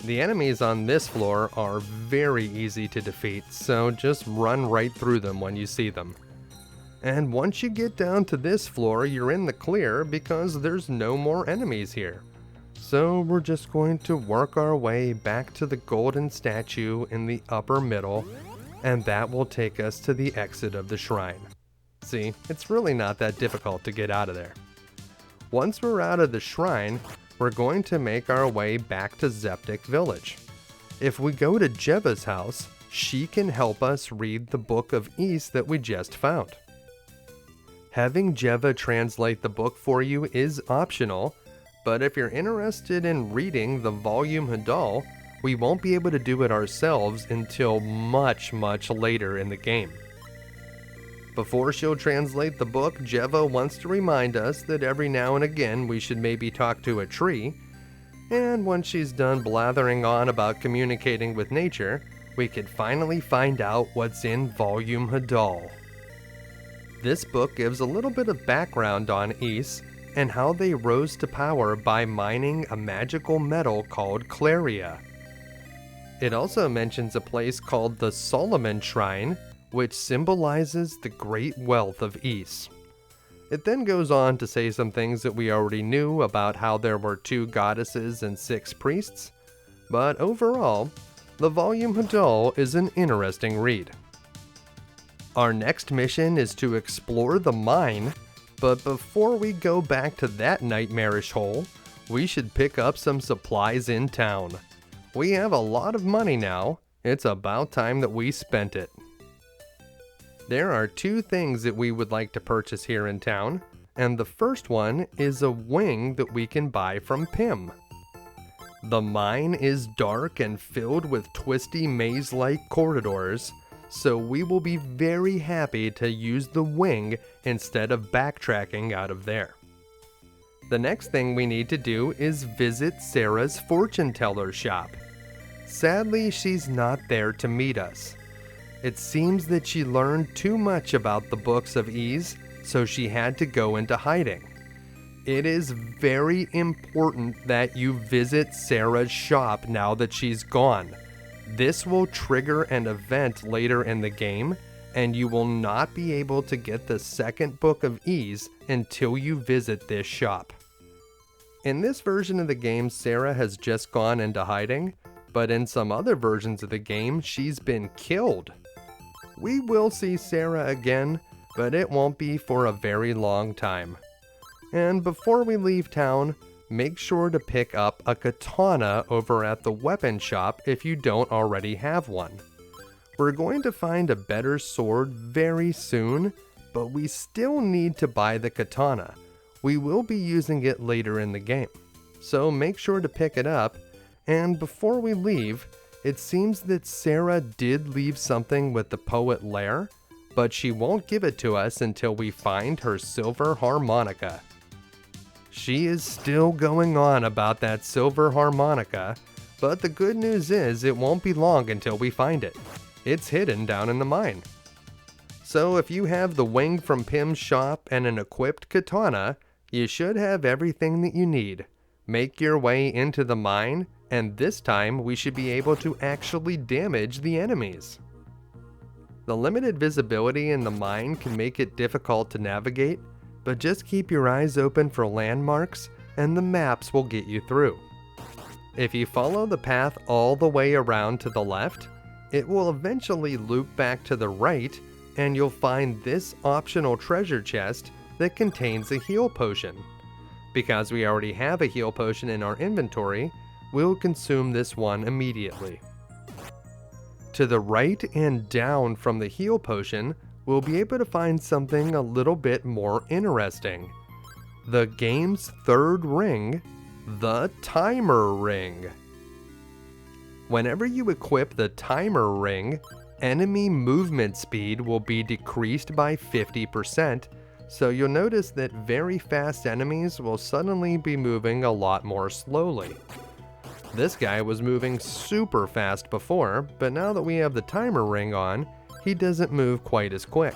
The enemies on this floor are very easy to defeat, so just run right through them when you see them. And once you get down to this floor, you're in the clear because there's no more enemies here. So we're just going to work our way back to the golden statue in the upper middle, and that will take us to the exit of the shrine. See, it's really not that difficult to get out of there. Once we're out of the shrine, we're going to make our way back to Zeptic village. If we go to Jeva's house, she can help us read the Book of Ys that we just found. Having Jeva translate the book for you is optional, but if you're interested in reading the Volume Hadal, we won't be able to do it ourselves until much later in the game. Before she'll translate the book, Jeva wants to remind us that every now and again we should maybe talk to a tree, and once she's done blathering on about communicating with nature, we could finally find out what's in Volume Hadal. This book gives a little bit of background on Ys and how they rose to power by mining a magical metal called Claria. It also mentions a place called the Solomon Shrine, which symbolizes the great wealth of Ys. It then goes on to say some things that we already knew about how there were 2 goddesses and 6 priests, but overall, the Volume Hadal is an interesting read. Our next mission is to explore the mine, but before we go back to that nightmarish hole, we should pick up some supplies in town. We have a lot of money now, it's about time that we spent it. There are 2 things that we would like to purchase here in town, and the first one is a wing that we can buy from Pim. The mine is dark and filled with twisty maze-like corridors, so we will be very happy to use the wing instead of backtracking out of there. The next thing we need to do is visit Sara's fortune teller shop. Sadly, she's not there to meet us. It seems that she learned too much about the books of Ys, so she had to go into hiding. It is very important that you visit Sara's shop now that she's gone. This will trigger an event later in the game, and you will not be able to get the second book of Ys until you visit this shop. In this version of the game, Sara has just gone into hiding, but in some other versions of the game, she's been killed. We will see Sara again, but it won't be for a very long time. And before we leave town, make sure to pick up a katana over at the weapon shop if you don't already have one. We're going to find a better sword very soon, but we still need to buy the katana. We will be using it later in the game, so make sure to pick it up. And before we leave, it seems that Sara did leave something with the poet Lair, but she won't give it to us until we find her silver harmonica. She is still going on about that silver harmonica, but the good news is it won't be long until we find it. It's hidden down in the mine. So if you have the wing from Pim's shop and an equipped katana, you should have everything that you need. Make your way into the mine, and this time we should be able to actually damage the enemies. The limited visibility in the mine can make it difficult to navigate, but just keep your eyes open for landmarks and the maps will get you through. If you follow the path all the way around to the left, it will eventually loop back to the right and you'll find this optional treasure chest that contains a heal potion. Because we already have a heal potion in our inventory, we'll consume this one immediately. To the right and down from the heal potion, we'll be able to find something a little bit more interesting. The game's third ring, the Timer Ring. Whenever you equip the Timer Ring, enemy movement speed will be decreased by 50%, so you'll notice that very fast enemies will suddenly be moving a lot more slowly. This guy was moving super fast before, but now that we have the Timer Ring on, he doesn't move quite as quick.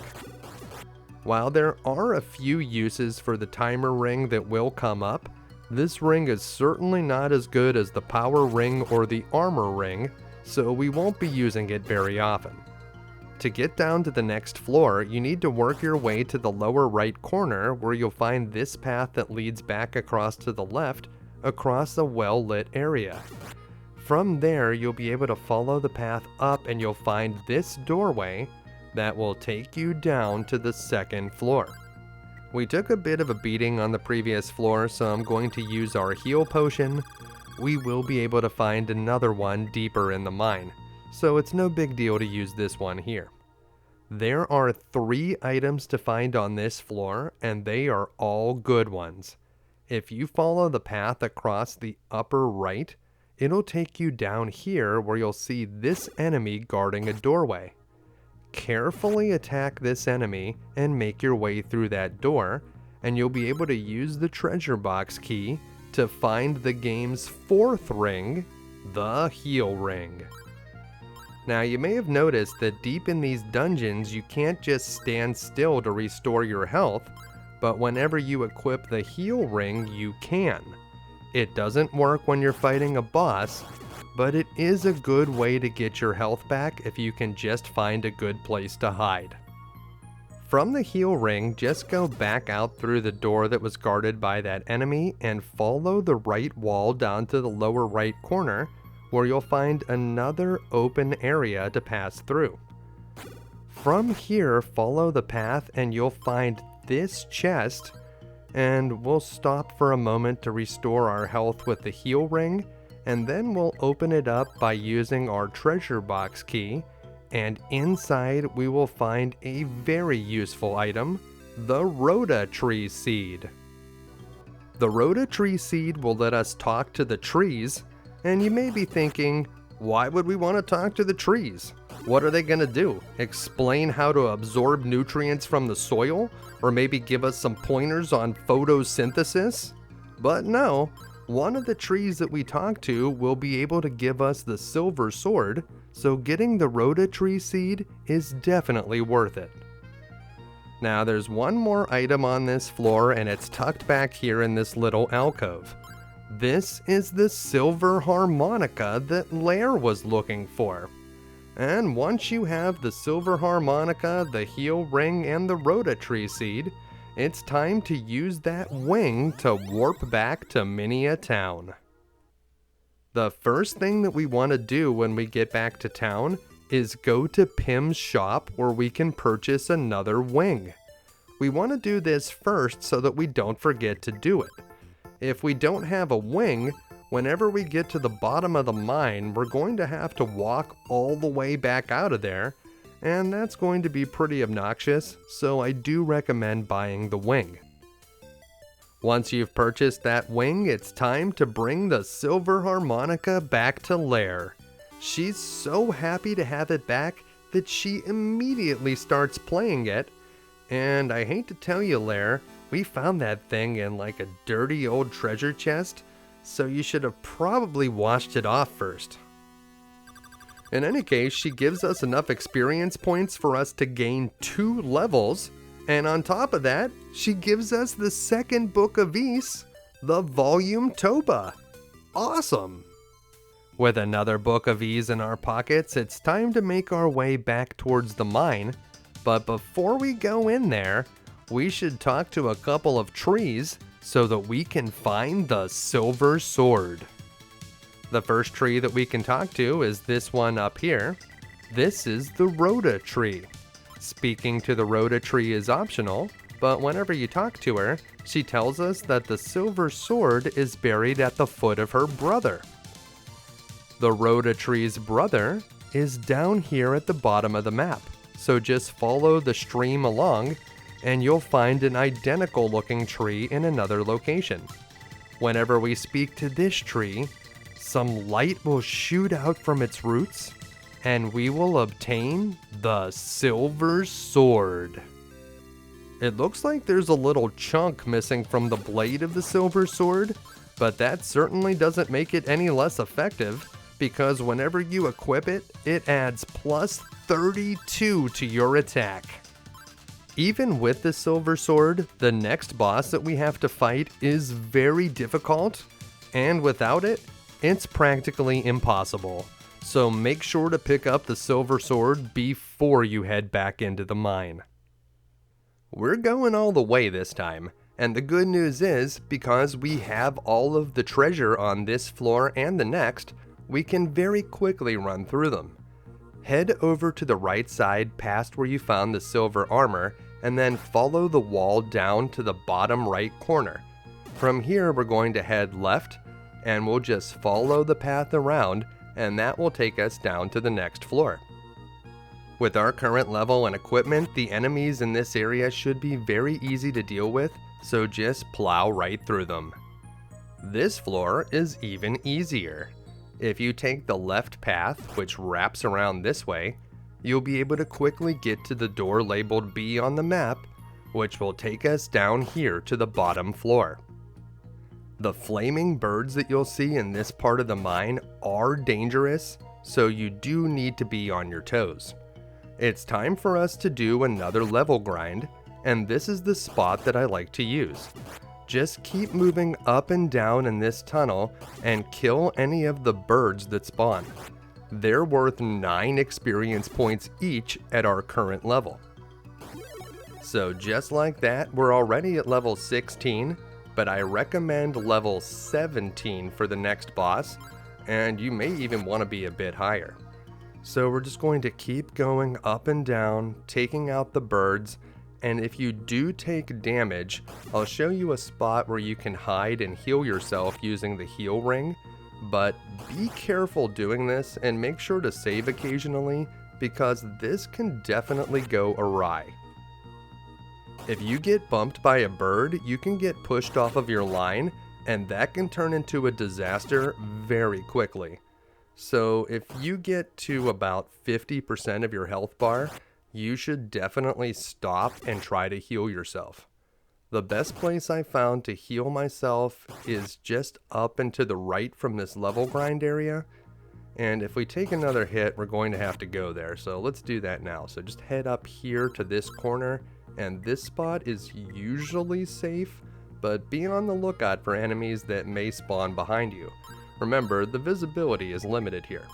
While there are a few uses for the Timer Ring that will come up, this ring is certainly not as good as the Power Ring or the Armor Ring, so we won't be using it very often. To get down to the next floor, you need to work your way to the lower right corner where you'll find this path that leads back across to the left, across a well-lit area. From there, you'll be able to follow the path up and you'll find this doorway that will take you down to the second floor. We took a bit of a beating on the previous floor, so I'm going to use our heal potion. We will be able to find another one deeper in the mine, so it's no big deal to use this one here. There are 3 items to find on this floor, and they are all good ones. If you follow the path across the upper right, it'll take you down here where you'll see this enemy guarding a doorway. Carefully attack this enemy and make your way through that door, and you'll be able to use the treasure box key to find the game's 4th ring, the Heal Ring. Now you may have noticed that deep in these dungeons you can't just stand still to restore your health, but whenever you equip the Heal Ring you can. It doesn't work when you're fighting a boss, but it is a good way to get your health back if you can just find a good place to hide. From the Heal Ring, just go back out through the door that was guarded by that enemy and follow the right wall down to the lower right corner where you'll find another open area to pass through. From here, follow the path and you'll find this chest, and we'll stop for a moment to restore our health with the Heal Ring, and then we'll open it up by using our treasure box key, and inside we will find a very useful item, the Rhoda Tree Seed. The Rhoda Tree Seed will let us talk to the trees, and you may be thinking, why would we want to talk to the trees? What are they going to do? Explain how to absorb nutrients from the soil? Or maybe give us some pointers on photosynthesis? But no, one of the trees that we talk to will be able to give us the silver sword, so getting the Rhoda Tree Seed is definitely worth it. Now there's one more item on this floor and it's tucked back here in this little alcove. This is the silver harmonica that Lair was looking for. And once you have the silver harmonica, the Heal Ring, and the Rhoda Tree Seed, it's time to use that wing to warp back to Minea town. The first thing that we want to do when we get back to town is go to Pim's shop where we can purchase another wing. We want to do this first so that we don't forget to do it. If we don't have a wing, whenever we get to the bottom of the mine, we're going to have to walk all the way back out of there, and that's going to be pretty obnoxious, so I do recommend buying the wing. Once you've purchased that wing, it's time to bring the silver harmonica back to Lair. She's so happy to have it back that she immediately starts playing it, and I hate to tell you, Lair, we found that thing in like a dirty old treasure chest, so you should have probably washed it off first. In any case, she gives us enough experience points for us to gain 2 levels, and on top of that, she gives us the second book of Vase, the Volume Toba. Awesome! With another book of Vase in our pockets, it's time to make our way back towards the mine, but before we go in there, we should talk to a couple of trees so that we can find the silver sword. The first tree that we can talk to is this one up here. This is the Rhoda tree. Speaking to the Rhoda tree is optional, but whenever you talk to her, she tells us that the silver sword is buried at the foot of her brother. The Rhoda tree's brother is down here at the bottom of the map, so just follow the stream along and you'll find an identical looking tree in another location. Whenever we speak to this tree, some light will shoot out from its roots and we will obtain the Silver Sword. It looks like there's a little chunk missing from the blade of the Silver Sword, but that certainly doesn't make it any less effective, because whenever you equip it, it adds plus 32 to your attack. Even with the Silver Sword, the next boss that we have to fight is very difficult, and without it, it's practically impossible. So make sure to pick up the Silver Sword before you head back into the mine. We're going all the way this time, and the good news is, because we have all of the treasure on this floor and the next, we can very quickly run through them. Head over to the right side past where you found the silver armor, and then follow the wall down to the bottom right corner. From here we're going to head left, and we'll just follow the path around, and that will take us down to the next floor. With our current level and equipment, the enemies in this area should be very easy to deal with, so just plow right through them. This floor is even easier. If you take the left path, which wraps around this way, you'll be able to quickly get to the door labeled B on the map, which will take us down here to the bottom floor. The flaming birds that you'll see in this part of the mine are dangerous, so you do need to be on your toes. It's time for us to do another level grind, and this is the spot that I like to use. Just keep moving up and down in this tunnel and kill any of the birds that spawn. They're worth 9 experience points each at our current level. So just like that, we're already at level 16, but I recommend level 17 for the next boss, and you may even want to be a bit higher. So we're just going to keep going up and down, taking out the birds, and if you do take damage, I'll show you a spot where you can hide and heal yourself using the heal ring, but be careful doing this and make sure to save occasionally, because this can definitely go awry. If you get bumped by a bird, you can get pushed off of your line, and that can turn into a disaster very quickly. So if you get to about 50% of your health bar, you should definitely stop and try to heal yourself. The best place I found to heal myself is just up and to the right from this level grind area. And if we take another hit, we're going to have to go there. So let's do that now. So just head up here to this corner, and this spot is usually safe, but be on the lookout for enemies that may spawn behind you. Remember, the visibility is limited here.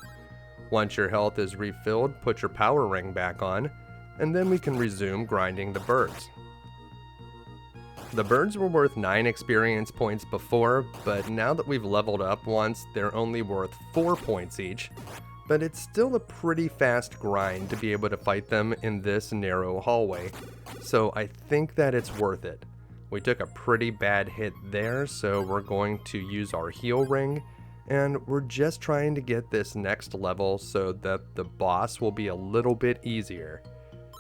Once your health is refilled, put your power ring back on, and then we can resume grinding the birds. The birds were worth 9 experience points before, but now that we've leveled up once, they're only worth 4 points each. But it's still a pretty fast grind to be able to fight them in this narrow hallway, so I think that it's worth it. We took a pretty bad hit there, so we're going to use our heal ring, and we're just trying to get this next level so that the boss will be a little bit easier.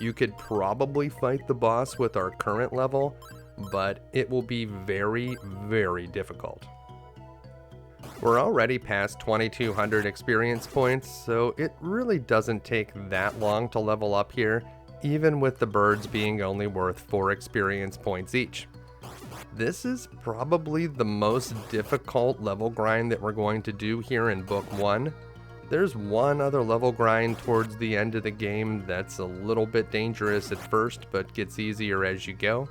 You could probably fight the boss with our current level, but it will be very, very difficult. We're already past 2200 experience points, so it really doesn't take that long to level up here, even with the birds being only worth 4 experience points each. This is probably the most difficult level grind that we're going to do here in Book 1. There's one other level grind towards the end of the game that's a little bit dangerous at first, but gets easier as you go.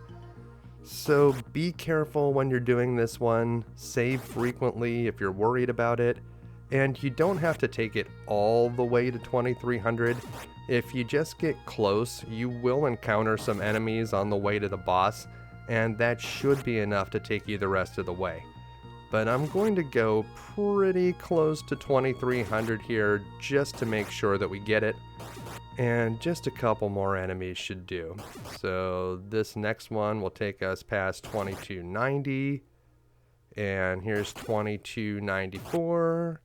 So be careful when you're doing this one, save frequently if you're worried about it, and you don't have to take it all the way to 2300. If you just get close, you will encounter some enemies on the way to the boss, and that should be enough to take you the rest of the way. But I'm going to go pretty close to 2300 here just to make sure that we get it. And just a couple more enemies should do. So this next one will take us past 2290. And here's 2294.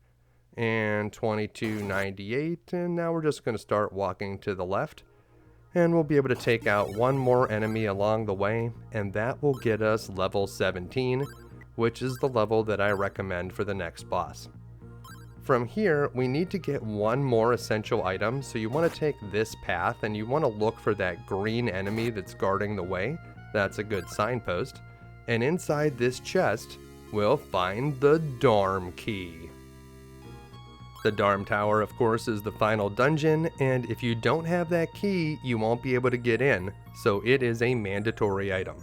and 2298, and now we're just going to start walking to the left, and we'll be able to take out one more enemy along the way, and that will get us level 17, which is the level that I recommend for the next boss. From here, we need to get one more essential item, so you want to take this path and you want to look for that green enemy that's guarding the way. That's a good signpost. And inside this chest, we'll find the Darm key. The Darm Tower, of course, is the final dungeon, and if you don't have that key, you won't be able to get in, so it is a mandatory item.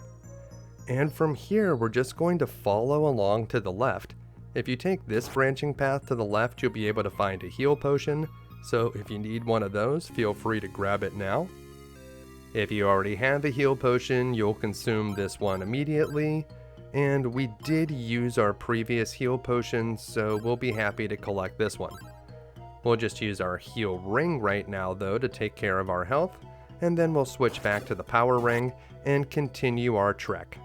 And from here, we're just going to follow along to the left. If you take this branching path to the left, you'll be able to find a heal potion, so if you need one of those, feel free to grab it now. If you already have a heal potion, you'll consume this one immediately, and we did use our previous heal potion, so we'll be happy to collect this one. We'll just use our heal ring right now though to take care of our health, and then we'll switch back to the power ring and continue our trek.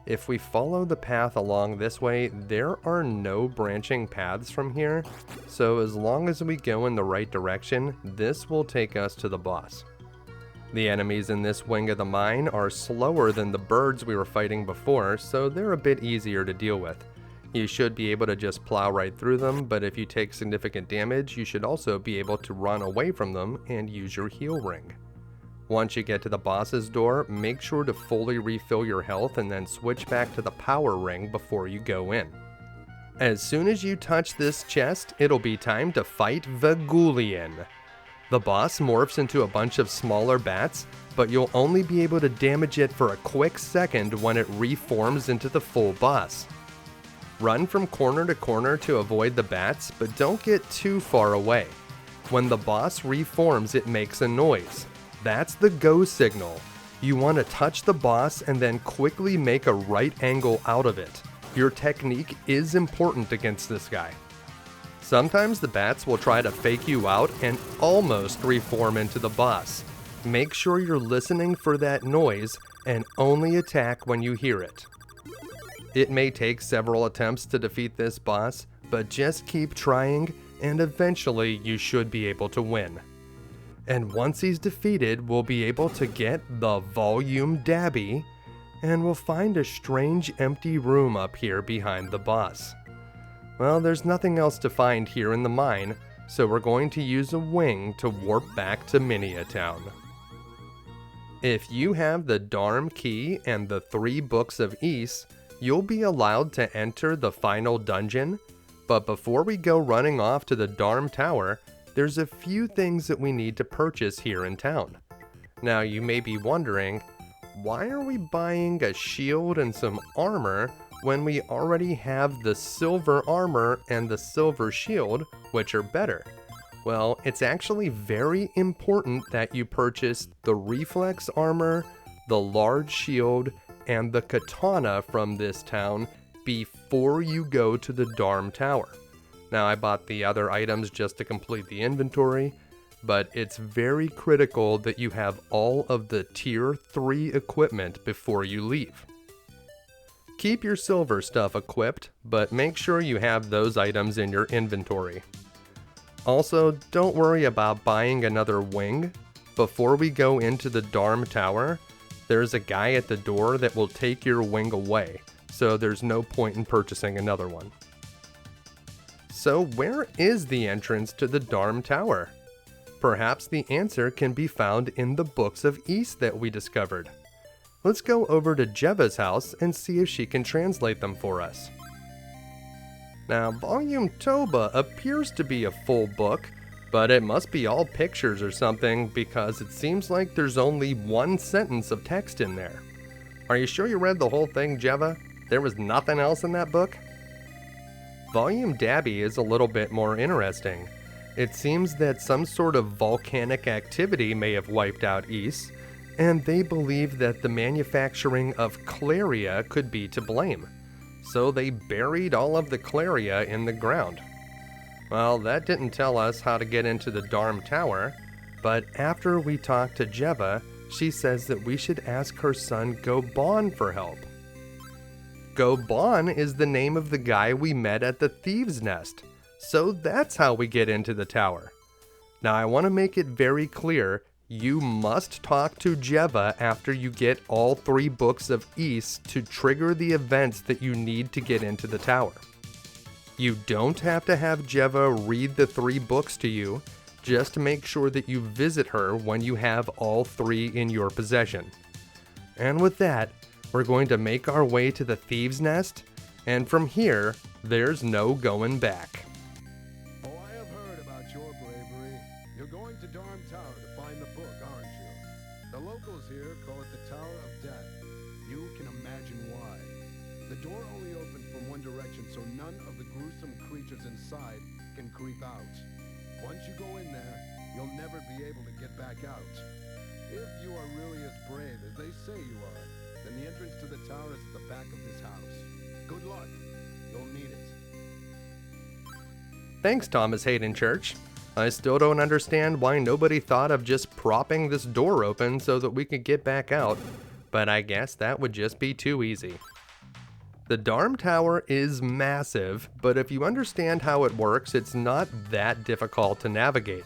If we follow the path along this way, there are no branching paths from here, so as long as we go in the right direction, this will take us to the boss. The enemies in this wing of the mine are slower than the birds we were fighting before, so they're a bit easier to deal with. You should be able to just plow right through them, but if you take significant damage, you should also be able to run away from them and use your heal ring. Once you get to the boss's door, make sure to fully refill your health and then switch back to the power ring before you go in. As soon as you touch this chest, it'll be time to fight Vagullion. The boss morphs into a bunch of smaller bats, but you'll only be able to damage it for a quick second when it reforms into the full boss. Run from corner to corner to avoid the bats, but don't get too far away. When the boss reforms, it makes a noise. That's the go signal. You want to touch the boss and then quickly make a right angle out of it. Your technique is important against this guy. Sometimes the bats will try to fake you out and almost reform into the boss. Make sure you're listening for that noise and only attack when you hear it. It may take several attempts to defeat this boss, but just keep trying and eventually you should be able to win. And once he's defeated, we'll be able to get the Volume Dabby, and we'll find a strange empty room up here behind the boss. Well, there's nothing else to find here in the mine, so we're going to use a wing to warp back to Minea Town. If you have the Darm key and the 3 books of Ys, you'll be allowed to enter the final dungeon, but before we go running off to the Darm Tower, there's a few things that we need to purchase here in town. Now you may be wondering, why are we buying a shield and some armor when we already have the silver armor and the silver shield, which are better? Well, it's actually very important that you purchase the reflex armor, the large shield, and the katana from this town before you go to the Darm Tower. Now, I bought the other items just to complete the inventory, but it's very critical that you have all of the tier 3 equipment before you leave. Keep your silver stuff equipped, but make sure you have those items in your inventory. Also, don't worry about buying another wing. Before we go into the Darm Tower, there's a guy at the door that will take your wing away, so there's no point in purchasing another one. So where is the entrance to the Darm Tower? Perhaps the answer can be found in the books of Ys that we discovered. Let's go over to Jeva's house and see if she can translate them for us. Now, Volume Toba appears to be a full book, but it must be all pictures or something because it seems like there's only one sentence of text in there. Are you sure you read the whole thing, Jeva? There was nothing else in that book? Volume Dabby is a little bit more interesting. It seems that some sort of volcanic activity may have wiped out Ys, and they believe that the manufacturing of Claria could be to blame. So they buried all of the Claria in the ground. Well, that didn't tell us how to get into the Darm Tower, but after we talked to Jeva, she says that we should ask her son Gobon for help. Gobon is the name of the guy we met at the Thieves' Nest. So that's how we get into the tower. Now I want to make it very clear, you must talk to Jeva after you get all 3 books of Ys to trigger the events that you need to get into the tower. You don't have to have Jeva read the 3 books to you, just make sure that you visit her when you have all 3 in your possession. And with that, we're going to make our way to the Thieves' Nest, and from here, there's no going back. Oh, I have heard about your bravery. You're going to Darm Tower to find the book, aren't you? The locals here call it the Tower of Death. You can imagine why. The door only opened from one direction, so none of the gruesome creatures inside can creep out. Once you go in there, you'll never be able to get back out. If you are really as brave as they say you are, then the entrance to the tower is at the back of this house. Good luck. You'll need it. Thanks, Thomas Hayden Church. I still don't understand why nobody thought of just propping this door open so that we could get back out, but I guess that would just be too easy. The Darm Tower is massive, but if you understand how it works, it's not that difficult to navigate.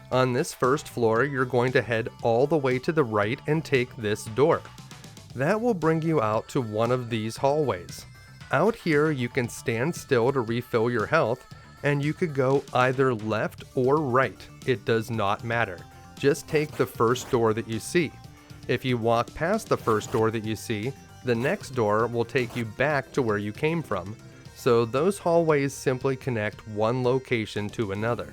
On this first floor, you're going to head all the way to the right and take this door. That will bring you out to one of these hallways. Out here, you can stand still to refill your health, and you could go either left or right. It does not matter. Just take the first door that you see. If you walk past the first door that you see, the next door will take you back to where you came from, so those hallways simply connect one location to another.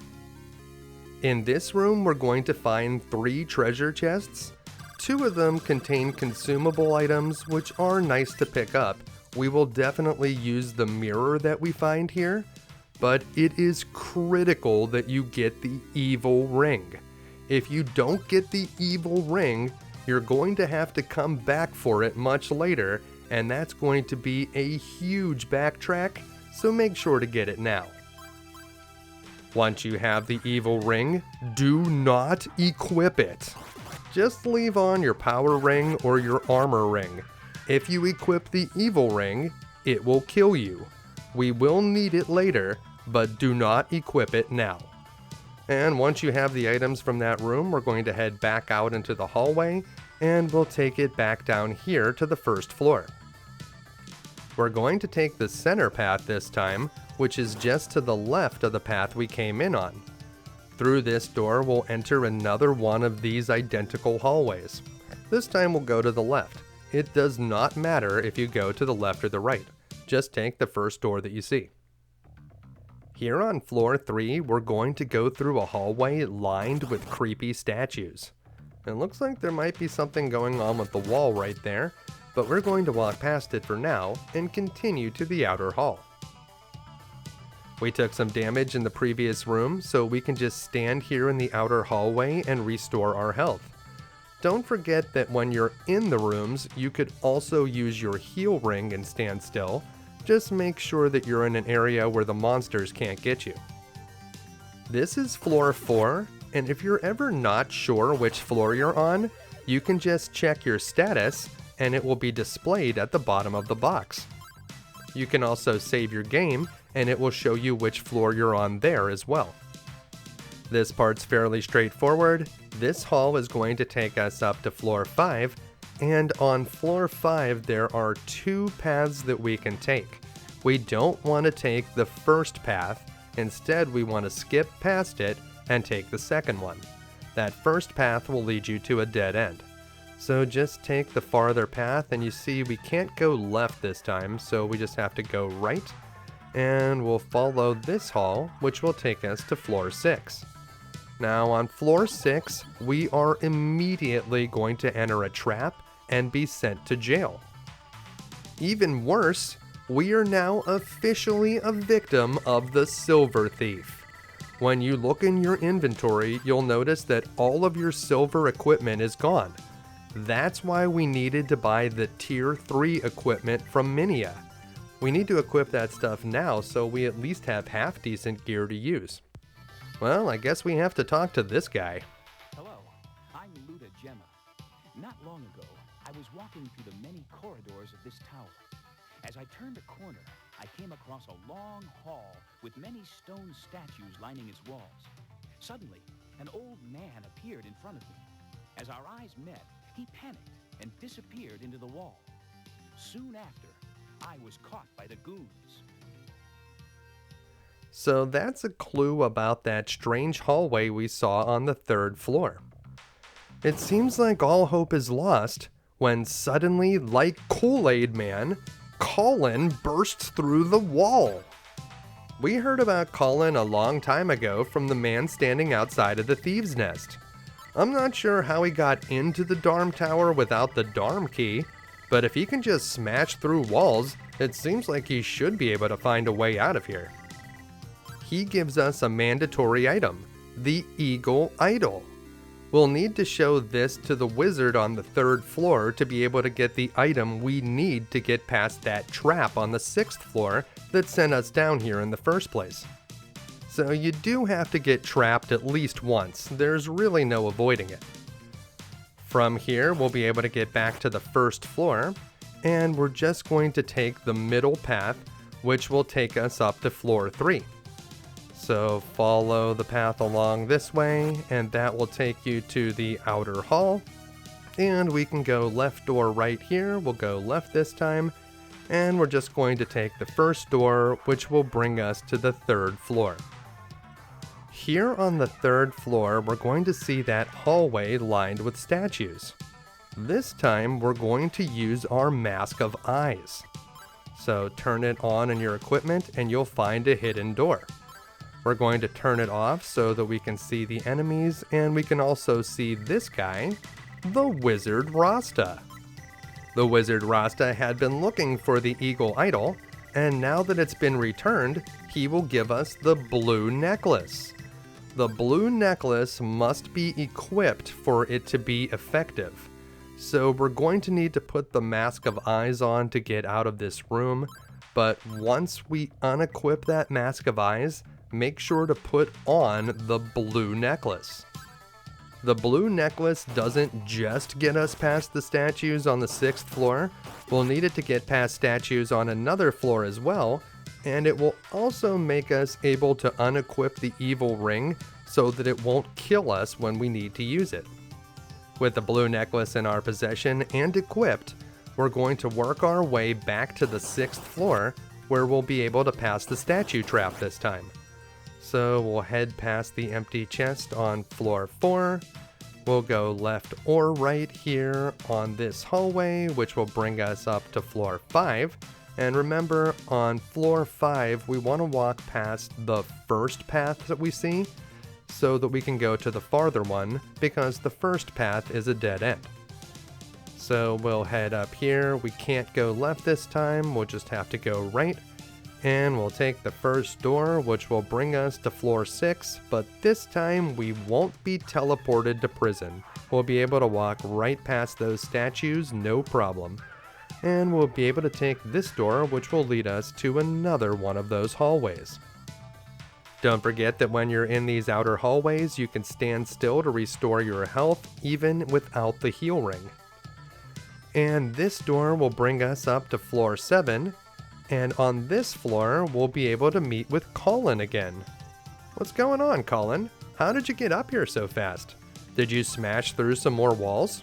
In this room, we're going to find 3 treasure chests. 2 of them contain consumable items, which are nice to pick up. We will definitely use the mirror that we find here, but it is critical that you get the evil ring. If you don't get the evil ring, you're going to have to come back for it much later, and that's going to be a huge backtrack, so make sure to get it now. Once you have the evil ring, do not equip it. Just leave on your power ring or your armor ring. If you equip the evil ring, it will kill you. We will need it later, but do not equip it now. And once you have the items from that room, we're going to head back out into the hallway, and we'll take it back down here to the first floor. We're going to take the center path this time, which is just to the left of the path we came in on. Through this door, we'll enter another one of these identical hallways. This time we'll go to the left. It does not matter if you go to the left or the right. Just take the first door that you see. Here on floor 3, we're going to go through a hallway lined with creepy statues. It looks like there might be something going on with the wall right there, but we're going to walk past it for now and continue to the outer hall. We took some damage in the previous room, so we can just stand here in the outer hallway and restore our health. Don't forget that when you're in the rooms, you could also use your heal ring and stand still. Just make sure that you're in an area where the monsters can't get you. This is floor 4, and if you're ever not sure which floor you're on, you can just check your status and it will be displayed at the bottom of the box. You can also save your game and it will show you which floor you're on there as well. This part's fairly straightforward. This hall is going to take us up to floor 5, and on floor 5 there are 2 paths that we can take. We don't want to take the first path, instead we want to skip past it and take the second one. That first path will lead you to a dead end. So just take the farther path, and you see we can't go left this time, so we just have to go right, and we'll follow this hall, which will take us to floor 6. Now on floor 6, we are immediately going to enter a trap and be sent to jail. Even worse, we are now officially a victim of the Silver Thief. When you look in your inventory, you'll notice that all of your silver equipment is gone. That's why we needed to buy the tier 3 equipment from Minea. We need to equip that stuff now so we at least have half decent gear to use. Well, I guess we have to talk to this guy. Hello, I'm Jeva. Not long ago, I was walking through the many corridors of this tower. As I turned a corner, I came across a long hall with many stone statues lining its walls. Suddenly, an old man appeared in front of me. As our eyes met, he panicked and disappeared into the wall. Soon after, I was caught by the goons. So that's a clue about that strange hallway we saw on the 3rd floor. It seems like all hope is lost when suddenly, like Kool-Aid Man, Colin bursts through the wall. We heard about Colin a long time ago from the man standing outside of the Thieves' Nest. I'm not sure how he got into the Darm Tower without the Darm key, but if he can just smash through walls, it seems like he should be able to find a way out of here. He gives us a mandatory item, the Eagle Idol. We'll need to show this to the wizard on the 3rd floor to be able to get the item we need to get past that trap on the 6th floor that sent us down here in the first place. So you do have to get trapped at least once, there's really no avoiding it. From here, we'll be able to get back to the 1st floor, and we're just going to take the middle path, which will take us up to floor 3. So follow the path along this way, and that will take you to the outer hall. And we can go left or right here. We'll go left this time, and we're just going to take the first door, which will bring us to the 3rd floor. Here on the 3rd floor, we're going to see that hallway lined with statues. This time, we're going to use our Mask of Eyes. So turn it on in your equipment, and you'll find a hidden door. We're going to turn it off so that we can see the enemies, and we can also see this guy, the Wizard Rasta. The Wizard Rasta had been looking for the Eagle Idol, and now that it's been returned, he will give us the blue necklace. The blue necklace must be equipped for it to be effective. So we're going to need to put the Mask of Eyes on to get out of this room, but once we unequip that Mask of Eyes, make sure to put on the blue necklace. The blue necklace doesn't just get us past the statues on the 6th floor, we'll need it to get past statues on another floor as well, and it will also make us able to unequip the evil ring so that it won't kill us when we need to use it. With the blue necklace in our possession and equipped, we're going to work our way back to the 6th floor where we'll be able to pass the statue trap this time. So we'll head past the empty chest on floor 4. We'll go left or right here on this hallway, which will bring us up to floor 5. And remember, on floor 5, we want to walk past the first path that we see so that we can go to the farther one, because the first path is a dead end. So we'll head up here. We can't go left this time, we'll just have to go right. And we'll take the first door, which will bring us to floor 6, but this time we won't be teleported to prison. We'll be able to walk right past those statues, no problem. And we'll be able to take this door, which will lead us to another one of those hallways. Don't forget that when you're in these outer hallways, you can stand still to restore your health, even without the heal ring. And this door will bring us up to floor 7, and on this floor, we'll be able to meet with Colin again. What's going on, Colin? How did you get up here so fast? Did you smash through some more walls?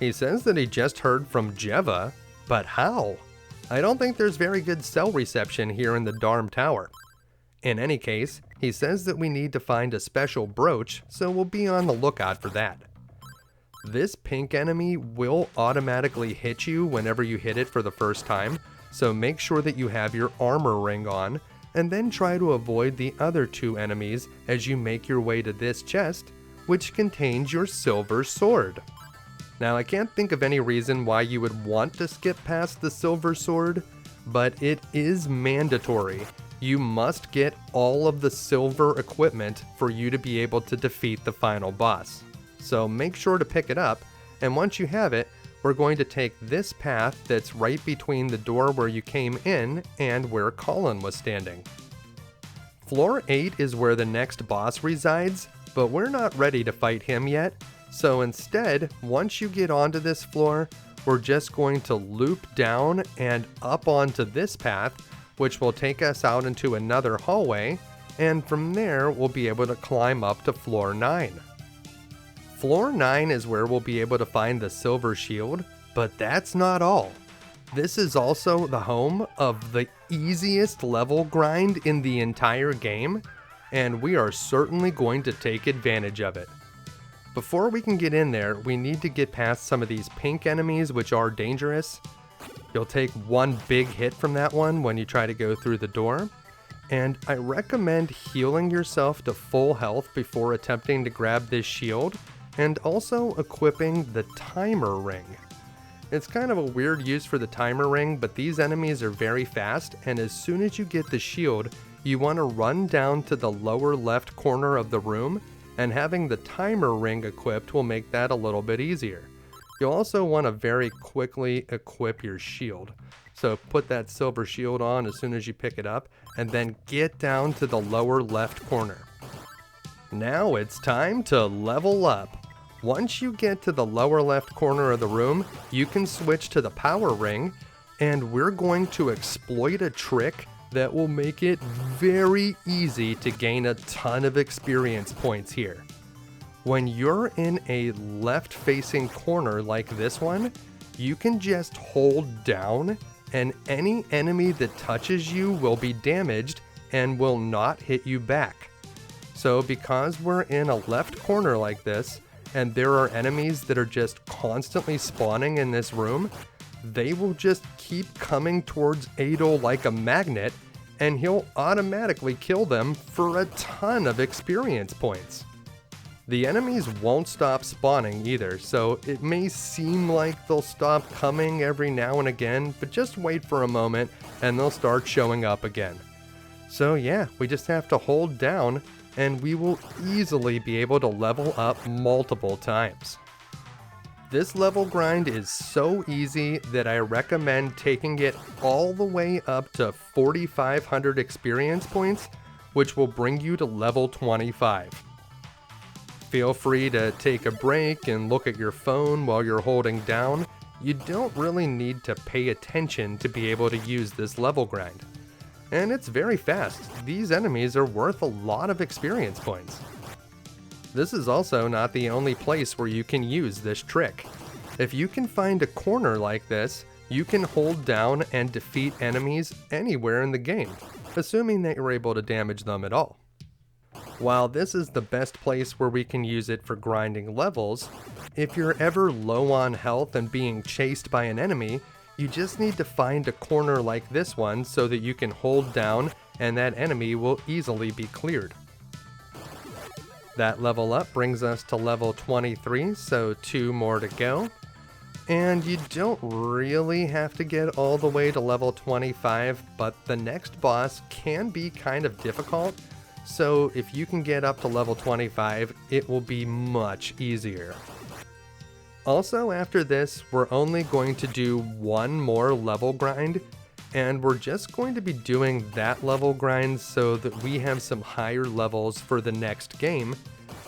He says that he just heard from Jeva, but how? I don't think there's very good cell reception here in the Darm Tower. In any case, he says that we need to find a special brooch, so we'll be on the lookout for that. This pink enemy will automatically hit you whenever you hit it for the first time, so make sure that you have your armor ring on, and then try to avoid the other 2 enemies as you make your way to this chest, which contains your silver sword. Now, I can't think of any reason why you would want to skip past the silver sword, but it is mandatory. You must get all of the silver equipment for you to be able to defeat the final boss. So make sure to pick it up, and once you have it, we're going to take this path that's right between the door where you came in and where Colin was standing. Floor 8 is where the next boss resides, but we're not ready to fight him yet, so instead, once you get onto this floor, we're just going to loop down and up onto this path, which will take us out into another hallway, and from there we'll be able to climb up to floor 9. Floor 9 is where we'll be able to find the silver shield, but that's not all. This is also the home of the easiest level grind in the entire game, and we are certainly going to take advantage of it. Before we can get in there, we need to get past some of these pink enemies, which are dangerous. You'll take one big hit from that one when you try to go through the door, and I recommend healing yourself to full health before attempting to grab this shield, and also equipping the timer ring. It's kind of a weird use for the timer ring, but these enemies are very fast, and as soon as you get the shield, you want to run down to the lower left corner of the room, and having the timer ring equipped will make that a little bit easier. You'll also want to very quickly equip your shield. So put that silver shield on as soon as you pick it up, and then get down to the lower left corner. Now it's time to level up. Once you get to the lower left corner of the room, you can switch to the power ring, and we're going to exploit a trick that will make it very easy to gain a ton of experience points here. When you're in a left-facing corner like this one, you can just hold down, and any enemy that touches you will be damaged and will not hit you back. So because we're in a left corner like this, and there are enemies that are just constantly spawning in this room, they will just keep coming towards Adol like a magnet, and he'll automatically kill them for a ton of experience points. The enemies won't stop spawning either, so it may seem like they'll stop coming every now and again, but just wait for a moment and they'll start showing up again. So yeah, we just have to hold down, and we will easily be able to level up multiple times. This level grind is so easy that I recommend taking it all the way up to 4,500 experience points, which will bring you to level 25. Feel free to take a break and look at your phone while you're holding down. You don't really need to pay attention to be able to use this level grind. And it's very fast. These enemies are worth a lot of experience points. This is also not the only place where you can use this trick. If you can find a corner like this, you can hold down and defeat enemies anywhere in the game, assuming that you're able to damage them at all. While this is the best place where we can use it for grinding levels, if you're ever low on health and being chased by an enemy, you just need to find a corner like this one so that you can hold down and that enemy will easily be cleared. That level up brings us to level 23, so 2 more to go. And you don't really have to get all the way to level 25, but the next boss can be kind of difficult, so if you can get up to level 25, it will be much easier. Also, after this, we're only going to do one more level grind, and we're just going to be doing that level grind so that we have some higher levels for the next game,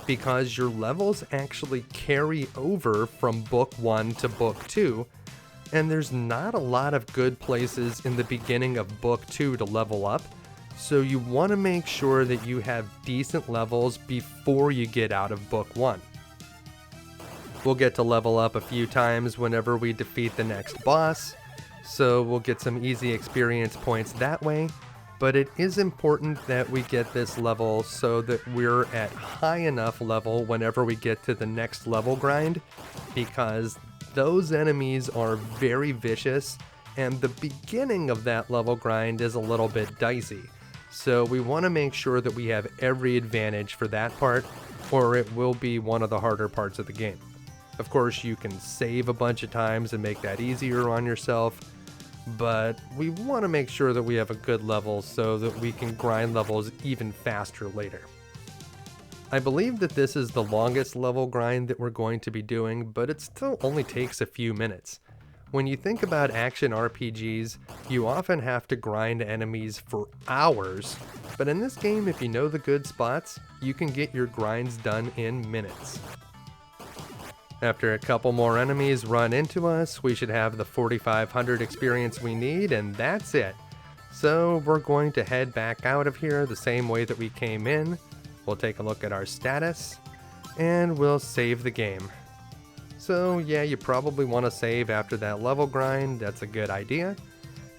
because your levels actually carry over from book 1 to book 2, and there's not a lot of good places in the beginning of book 2 to level up, so you want to make sure that you have decent levels before you get out of book 1. We'll get to level up a few times whenever we defeat the next boss, so we'll get some easy experience points that way, but it is important that we get this level so that we're at high enough level whenever we get to the next level grind, because those enemies are very vicious, and the beginning of that level grind is a little bit dicey. So we want to make sure that we have every advantage for that part, or it will be one of the harder parts of the game. Of course, you can save a bunch of times and make that easier on yourself, but we want to make sure that we have a good level so that we can grind levels even faster later. I believe that this is the longest level grind that we're going to be doing, but it still only takes a few minutes. When you think about action RPGs, you often have to grind enemies for hours, but in this game, if you know the good spots, you can get your grinds done in minutes. After a couple more enemies run into us, we should have the 4,500 experience we need, and that's it. So we're going to head back out of here the same way that we came in. We'll take a look at our status, and we'll save the game. So yeah, you probably want to save after that level grind, that's a good idea.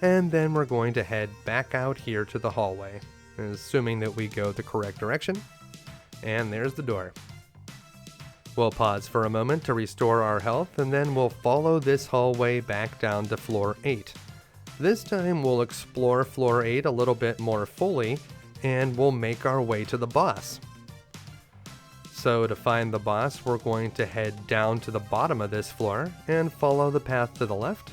And then we're going to head back out here to the hallway, assuming that we go the correct direction. And there's the door. We'll pause for a moment to restore our health, and then we'll follow this hallway back down to floor 8. This time we'll explore floor 8 a little bit more fully, and we'll make our way to the boss. So to find the boss, we're going to head down to the bottom of this floor and follow the path to the left.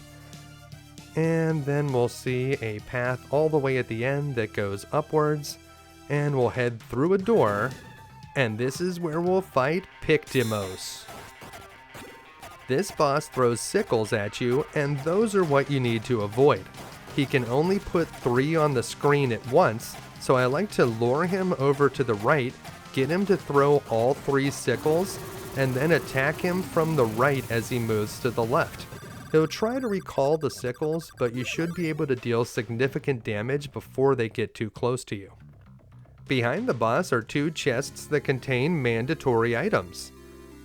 And then we'll see a path all the way at the end that goes upwards, and we'll head through a door, and this is where we'll fight Pictimos. This boss throws sickles at you, and those are what you need to avoid. He can only put 3 on the screen at once, so I like to lure him over to the right, get him to throw all 3 sickles, and then attack him from the right as he moves to the left. He'll try to recall the sickles, but you should be able to deal significant damage before they get too close to you. Behind the boss are 2 chests that contain mandatory items.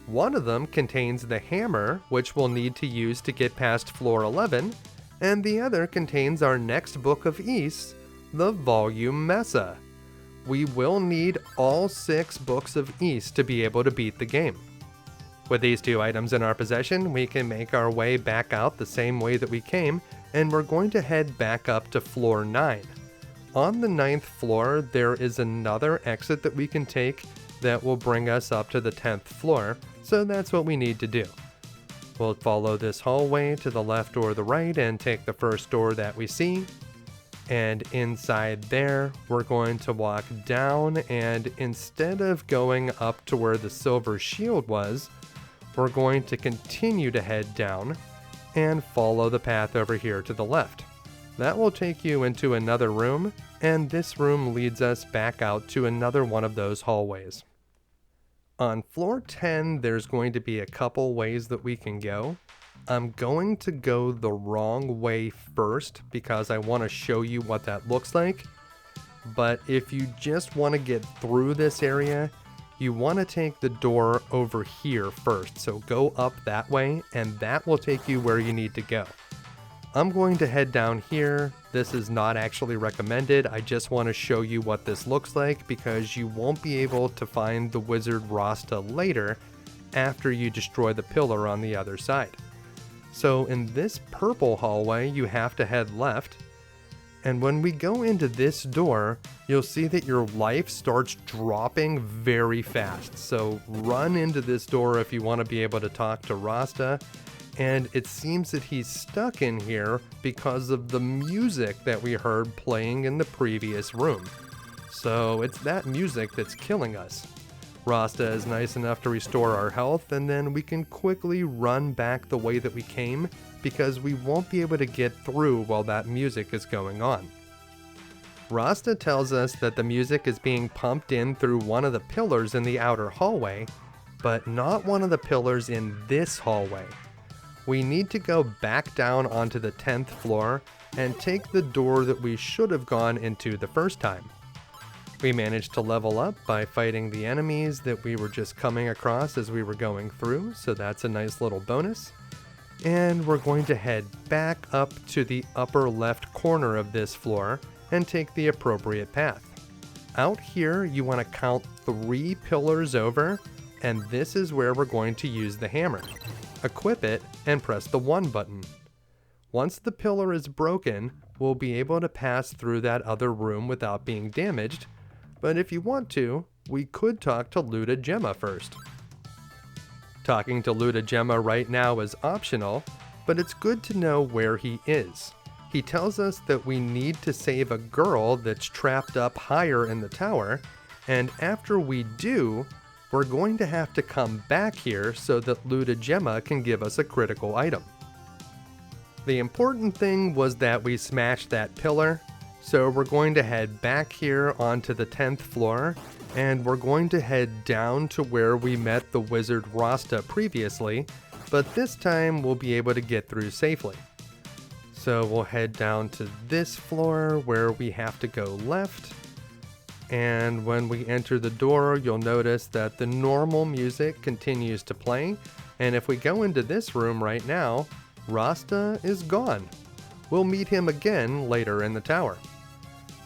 One of them contains the hammer, which we'll need to use to get past floor 11, and the other contains our next book of Ys, the Volume Hadal. We will need all 6 books of Ys to be able to beat the game. With these 2 items in our possession, we can make our way back out the same way that we came, and we're going to head back up to floor 9. On the 9th floor, there is another exit that we can take that will bring us up to the 10th floor, so that's what we need to do. We'll follow this hallway to the left or the right and take the first door that we see. And inside there, we're going to walk down, and instead of going up to where the silver shield was, we're going to continue to head down and follow the path over here to the left. That will take you into another room, and this room leads us back out to another one of those hallways. On floor 10, there's going to be a couple ways that we can go. I'm going to go the wrong way first because I want to show you what that looks like. But if you just want to get through this area, you want to take the door over here first. So go up that way, and that will take you where you need to go. I'm going to head down here. This is not actually recommended. I just want to show you what this looks like because you won't be able to find the wizard Rasta later after you destroy the pillar on the other side. So in this purple hallway, you have to head left. And when we go into this door, you'll see that your life starts dropping very fast. So run into this door if you want to be able to talk to Rasta. And it seems that he's stuck in here because of the music that we heard playing in the previous room. So it's that music that's killing us. Rasta is nice enough to restore our health, and then we can quickly run back the way that we came because we won't be able to get through while that music is going on. Rasta tells us that the music is being pumped in through one of the pillars in the outer hallway, but not one of the pillars in this hallway. We need to go back down onto the 10th floor and take the door that we should have gone into the first time. We managed to level up by fighting the enemies that we were just coming across as we were going through, so that's a nice little bonus. And we're going to head back up to the upper left corner of this floor and take the appropriate path. Out here, you want to count 3 pillars over, and this is where we're going to use the hammer. Equip it and press the 1 button. Once the pillar is broken, we'll be able to pass through that other room without being damaged, but if you want to, we could talk to Nygtilger first. Talking to Nygtilger right now is optional, but it's good to know where he is. He tells us that we need to save a girl that's trapped up higher in the tower, and after we do, we're going to have to come back here so that Nygtilger can give us a critical item. The important thing was that we smashed that pillar, So we're going to head back here onto the 10th floor, and we're going to head down to where we met the wizard Rasta previously, but this time we'll be able to get through safely. So we'll head down to this floor where we have to go left, and when we enter the door, you'll notice that the normal music continues to play, and if we go into this room right now, Rasta is gone. We'll meet him again later in the tower.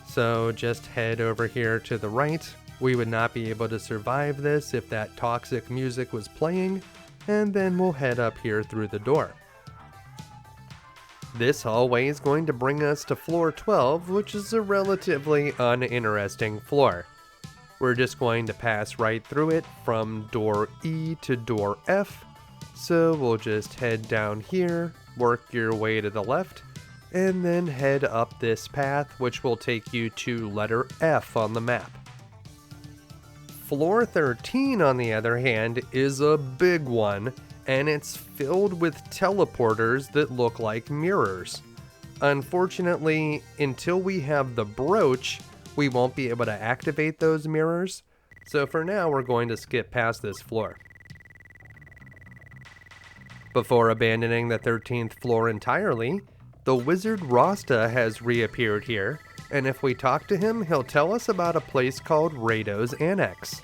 So just head over here to the right. We would not be able to survive this if that toxic music was playing, and then we'll head up here through the door. This hallway is going to bring us to floor 12, which is a relatively uninteresting floor. We're just going to pass right through it from door E to door F, so we'll just head down here, work your way to the left, and then head up this path, which will take you to letter F on the map. Floor 13, on the other hand, is a big one, and it's filled with teleporters that look like mirrors. Unfortunately, until we have the brooch, we won't be able to activate those mirrors, so for now we're going to skip past this floor. Before abandoning the 13th floor entirely, the wizard Rasta has reappeared here, and if we talk to him, he'll tell us about a place called Rado's Annex.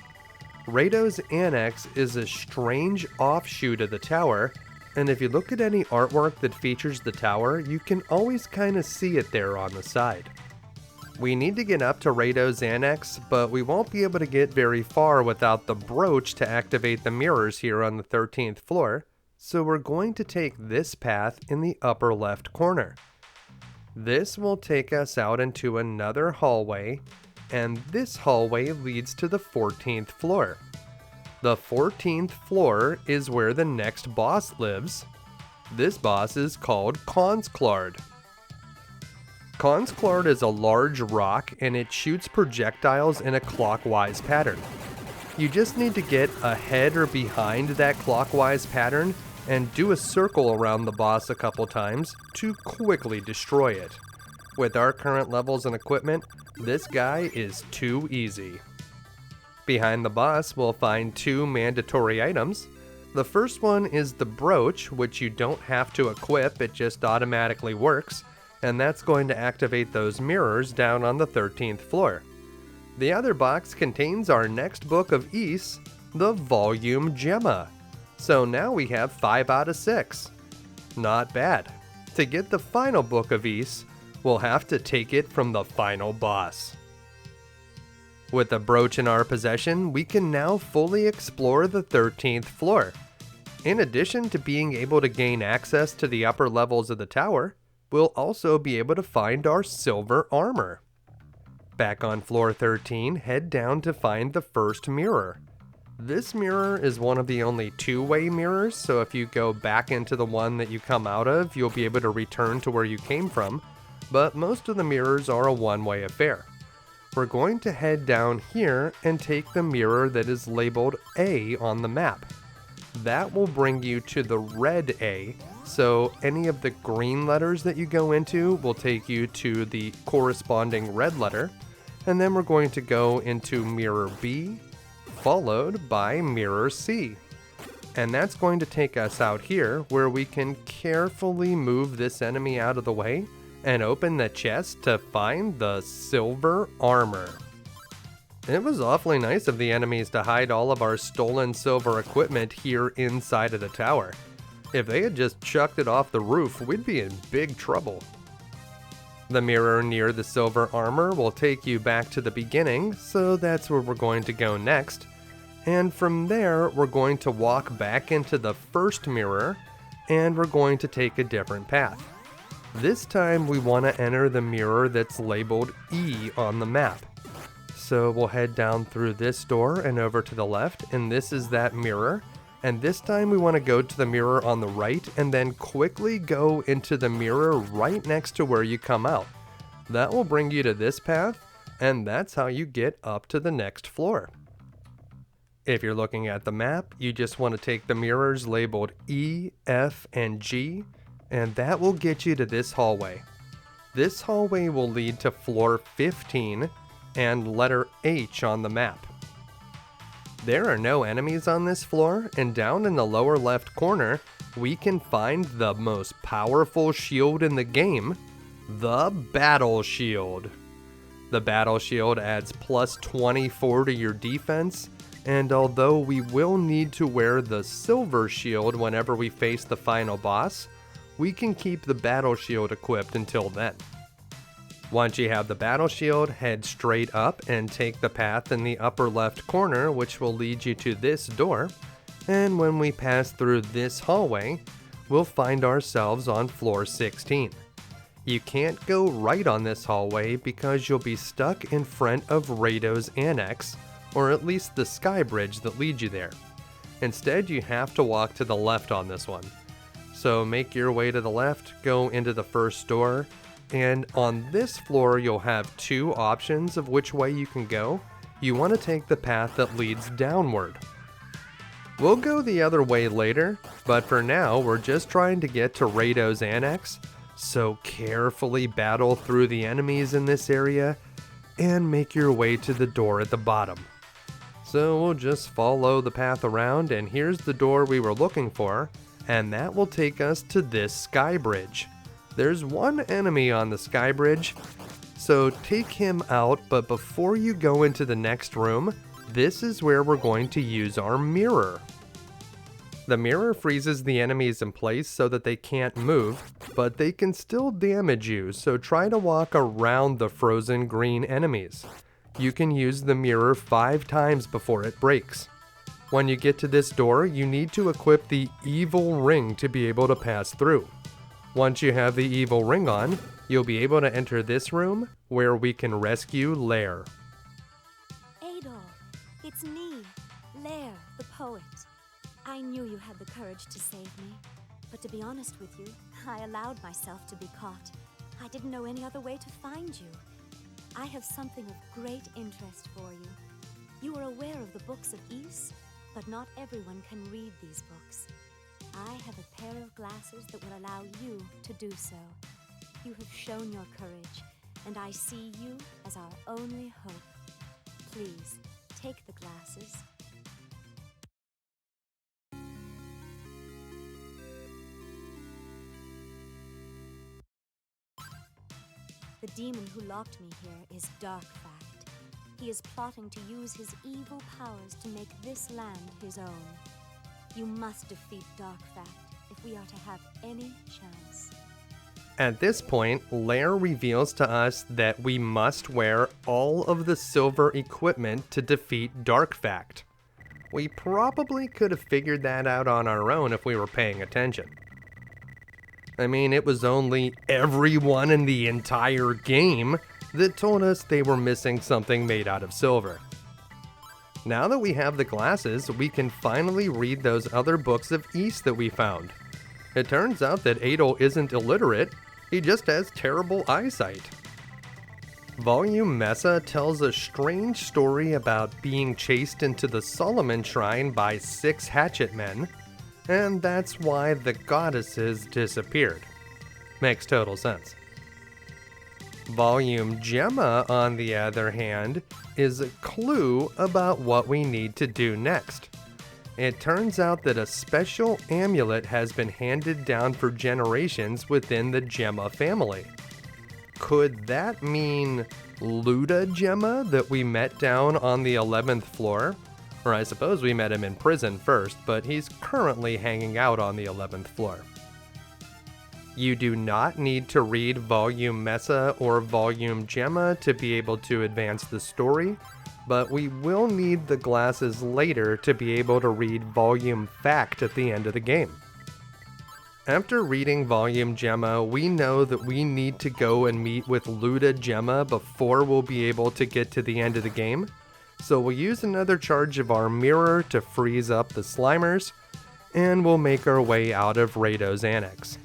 Rado's Annex is a strange offshoot of the tower, and if you look at any artwork that features the tower, you can always kind of see it there on the side. We need to get up to Rado's Annex, but we won't be able to get very far without the brooch to activate the mirrors here on the 13th floor, so we're going to take this path in the upper left corner. This will take us out into another hallway, and this hallway leads to the 14th floor. The 14th floor is where the next boss lives. This boss is called Khonsclard. Khonsclard is a large rock, and it shoots projectiles in a clockwise pattern. You just need to get ahead or behind that clockwise pattern and do a circle around the boss a couple times to quickly destroy it. With our current levels and equipment, this guy is too easy. Behind the boss, we'll find two mandatory items. The first one is the brooch, which you don't have to equip, it just automatically works, and that's going to activate those mirrors down on the 13th floor. The other box contains our next book of Ys, the Volume Gemma. So now we have 5 out of 6. Not bad. To get the final book of Ys, we'll have to take it from the final boss. With the brooch in our possession, we can now fully explore the 13th floor. In addition to being able to gain access to the upper levels of the tower, we'll also be able to find our silver armor. Back on floor 13, head down to find the first mirror. This mirror is one of the only two-way mirrors, so if you go back into the one that you come out of, you'll be able to return to where you came from, but most of the mirrors are a one-way affair. We're going to head down here and take the mirror that is labeled A on the map. That will bring you to the red A, so any of the green letters that you go into will take you to the corresponding red letter, and then we're going to go into mirror B, followed by mirror C. And that's going to take us out here where we can carefully move this enemy out of the way and open the chest to find the silver armor. It was awfully nice of the enemies to hide all of our stolen silver equipment here inside of the tower. If they had just chucked it off the roof, we'd be in big trouble. The mirror near the silver armor will take you back to the beginning, so that's where we're going to go next. And from there, we're going to walk back into the first mirror, and we're going to take a different path. This time we want to enter the mirror that's labeled E on the map. So we'll head down through this door and over to the left, and this is that mirror. And this time we want to go to the mirror on the right and then quickly go into the mirror right next to where you come out. That will bring you to this path, and that's how you get up to the next floor. If you're looking at the map, you just want to take the mirrors labeled E, F, and G, and that will get you to this hallway. This hallway will lead to floor 15 and letter H on the map. There are no enemies on this floor, and down in the lower left corner, we can find the most powerful shield in the game, the Battle Shield. The Battle Shield adds plus 24 to your defense, and although we will need to wear the Silver Shield whenever we face the final boss, we can keep the Battle Shield equipped until then. Once you have the Battle Shield, head straight up and take the path in the upper left corner, which will lead you to this door, and when we pass through this hallway, we'll find ourselves on floor 16. You can't go right on this hallway because you'll be stuck in front of Rado's Annex, or at least the sky bridge that leads you there. Instead, you have to walk to the left on this one. So make your way to the left, go into the first door, and on this floor you'll have two options of which way you can go. You want to take the path that leads downward. We'll go the other way later, but for now we're just trying to get to Rado's Annex, so carefully battle through the enemies in this area and make your way to the door at the bottom. So we'll just follow the path around, and here's the door we were looking for, and that will take us to this sky bridge. There's one enemy on the sky bridge, so take him out, but before you go into the next room, this is where we're going to use our mirror. The mirror freezes the enemies in place so that they can't move, but they can still damage you, so try to walk around the frozen green enemies. You can use the mirror 5 times before it breaks. When you get to this door, you need to equip the evil ring to be able to pass through. Once you have the evil ring on, you'll be able to enter this room where we can rescue Lair. Adol, it's me, Lair, the poet. I knew you had the courage to save me, but to be honest with you, I allowed myself to be caught. I didn't know any other way to find you. I have something of great interest for you. You are aware of the books of Ys, but not everyone can read these books. I have a pair of glasses that will allow you to do so. You have shown your courage, and I see you as our only hope. Please, take the glasses. The demon who locked me here is Darkfact. He is plotting to use his evil powers to make this land his own. You must defeat Darkfact if we are to have any chance. At this point, Lair reveals to us that we must wear all of the silver equipment to defeat Darkfact. We probably could have figured that out on our own if we were paying attention. I mean, it was only everyone in the entire game that told us they were missing something made out of silver. Now that we have the glasses, we can finally read those other books of Ys that we found. It turns out that Adol isn't illiterate, he just has terrible eyesight. Volume Mesa tells a strange story about being chased into the Solomon Shrine by 6 hatchet men, and that's why the goddesses disappeared. Makes total sense. Volume Gemma, on the other hand, is a clue about what we need to do next. It turns out that a special amulet has been handed down for generations within the Gemma family. Could that mean Luda Gemma that we met down on the 11th floor? Or I suppose we met him in prison first, but he's currently hanging out on the 11th floor. You do not need to read Volume Mesa or Volume Gemma to be able to advance the story, but we will need the glasses later to be able to read Volume Fact at the end of the game. After reading Volume Gemma, we know that we need to go and meet with Luda Gemma before we'll be able to get to the end of the game, so we'll use another charge of our mirror to freeze up the Slimers, and we'll make our way out of Rado's Annex.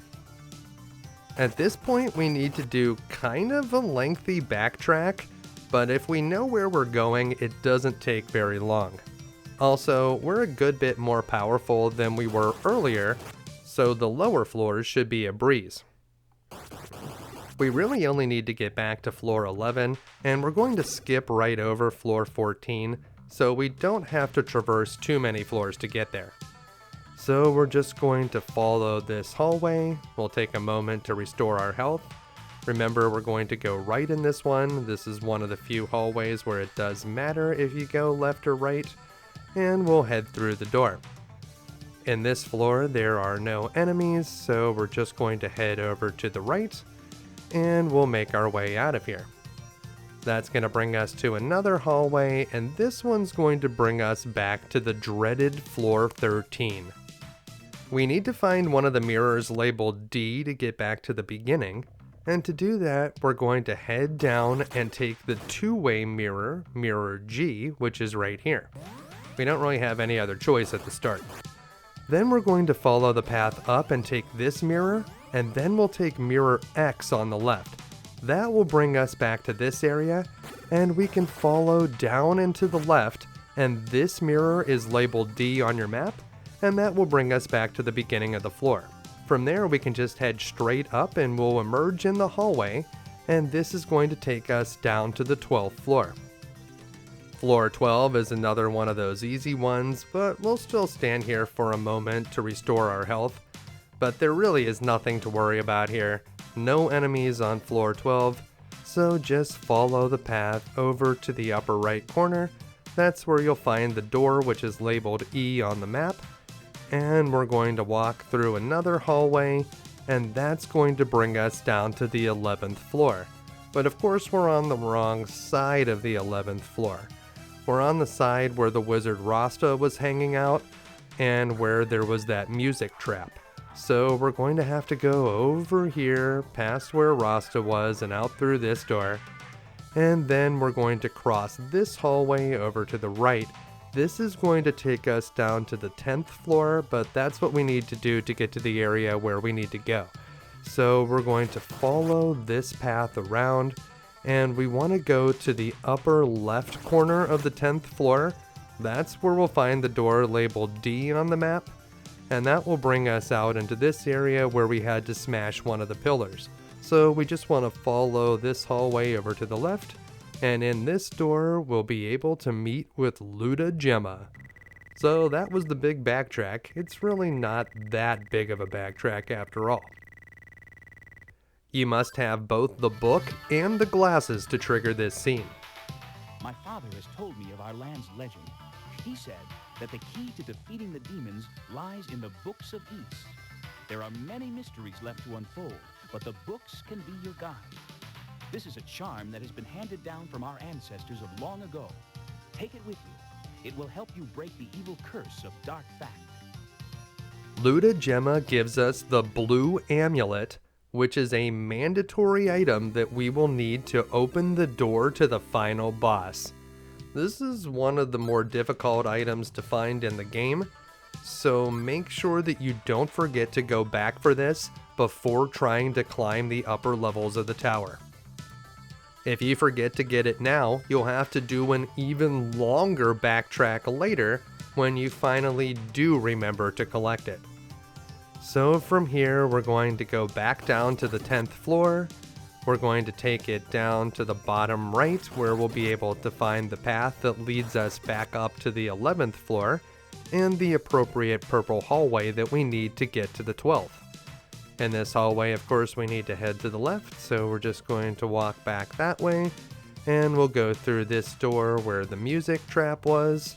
At this point, we need to do kind of a lengthy backtrack, but if we know where we're going, it doesn't take very long. Also, we're a good bit more powerful than we were earlier, so the lower floors should be a breeze. We really only need to get back to floor 11, and we're going to skip right over floor 14, so we don't have to traverse too many floors to get there. So we're just going to follow this hallway. We'll take a moment to restore our health. Remember, we're going to go right in this one. This is one of the few hallways where it does matter if you go left or right, and we'll head through the door. In this floor, there are no enemies, so we're just going to head over to the right, and we'll make our way out of here. That's going to bring us to another hallway, and this one's going to bring us back to the dreaded floor 13. We need to find one of the mirrors labeled D to get back to the beginning, and to do that, we're going to head down and take the two-way mirror, mirror G, which is right here. We don't really have any other choice at the start. Then we're going to follow the path up and take this mirror, and then we'll take mirror X on the left. That will bring us back to this area, and we can follow down and to the left, and this mirror is labeled D on your map, and that will bring us back to the beginning of the floor. From there, we can just head straight up and we'll emerge in the hallway, and this is going to take us down to the 12th floor. Floor 12 is another one of those easy ones, but we'll still stand here for a moment to restore our health. But there really is nothing to worry about here. No enemies on floor 12, so just follow the path over to the upper right corner. That's where you'll find the door, which is labeled E on the map. And we're going to walk through another hallway, and that's going to bring us down to the 11th floor. But of course we're on the wrong side of the 11th floor. We're on the side where the wizard Rasta was hanging out, and where there was that music trap. So we're going to have to go over here, past where Rasta was, and out through this door. And then we're going to cross this hallway over to the right. This is going to take us down to the 10th floor, but that's what we need to do to get to the area where we need to go. So we're going to follow this path around, and we want to go to the upper left corner of the 10th floor. That's where we'll find the door labeled D on the map, and that will bring us out into this area where we had to smash one of the pillars. So we just want to follow this hallway over to the left, and in this door, we'll be able to meet with Luda Gemma. So that was the big backtrack. It's really not that big of a backtrack after all. You must have both the book and the glasses to trigger this scene. My father has told me of our land's legend. He said that the key to defeating the demons lies in the books of East. There are many mysteries left to unfold, but the books can be your guide. This is a charm that has been handed down from our ancestors of long ago. Take it with you. It will help you break the evil curse of dark fact. Luda Gemma gives us the blue amulet, which is a mandatory item that we will need to open the door to the final boss. This is one of the more difficult items to find in the game, so make sure that you don't forget to go back for this before trying to climb the upper levels of the tower. If you forget to get it now, you'll have to do an even longer backtrack later when you finally do remember to collect it. So from here, we're going to go back down to the 10th floor. We're going to take it down to the bottom right, where we'll be able to find the path that leads us back up to the 11th floor and the appropriate purple hallway that we need to get to the 12th. In this hallway, of course, we need to head to the left, so we're just going to walk back that way, and we'll go through this door where the music trap was,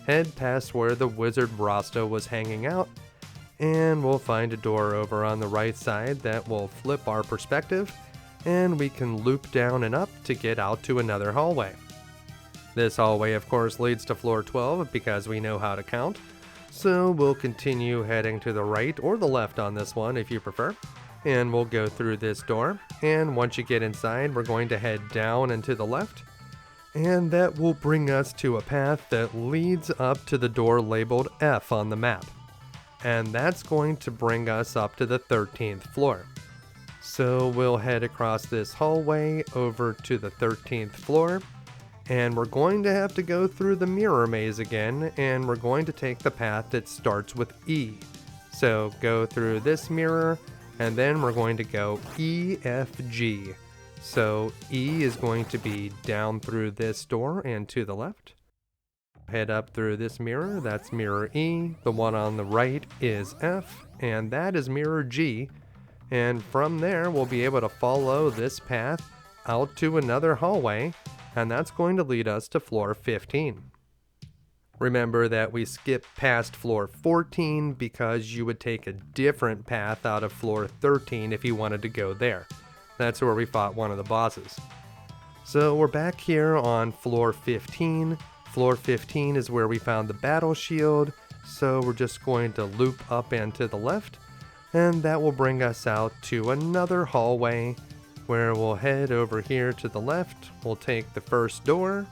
head past where the wizard Rasta was hanging out, and we'll find a door over on the right side that will flip our perspective, and we can loop down and up to get out to another hallway. This hallway, of course, leads to floor 12 because we know how to count. So we'll continue heading to the right or the left on this one if you prefer, and we'll go through this door, and once you get inside, we're going to head down and to the left, and that will bring us to a path that leads up to the door labeled F on the map, and that's going to bring us up to the 13th floor. So we'll head across this hallway over to the 13th floor, and we're going to have to go through the mirror maze again, and we're going to take the path that starts with E. So go through this mirror, and then we're going to go E, F, G. So E is going to be down through this door and to the left. Head up through this mirror, that's mirror E. The one on the right is F, and that is mirror G. And from there, we'll be able to follow this path out to another hallway, and that's going to lead us to floor 15. Remember that we skipped past floor 14 because you would take a different path out of floor 13 if you wanted to go there. That's where we fought one of the bosses. So we're back here on floor 15. Floor 15 is where we found the battle shield, so we're just going to loop up and to the left, and that will bring us out to another hallway where we'll head over here to the left. We'll take the first door,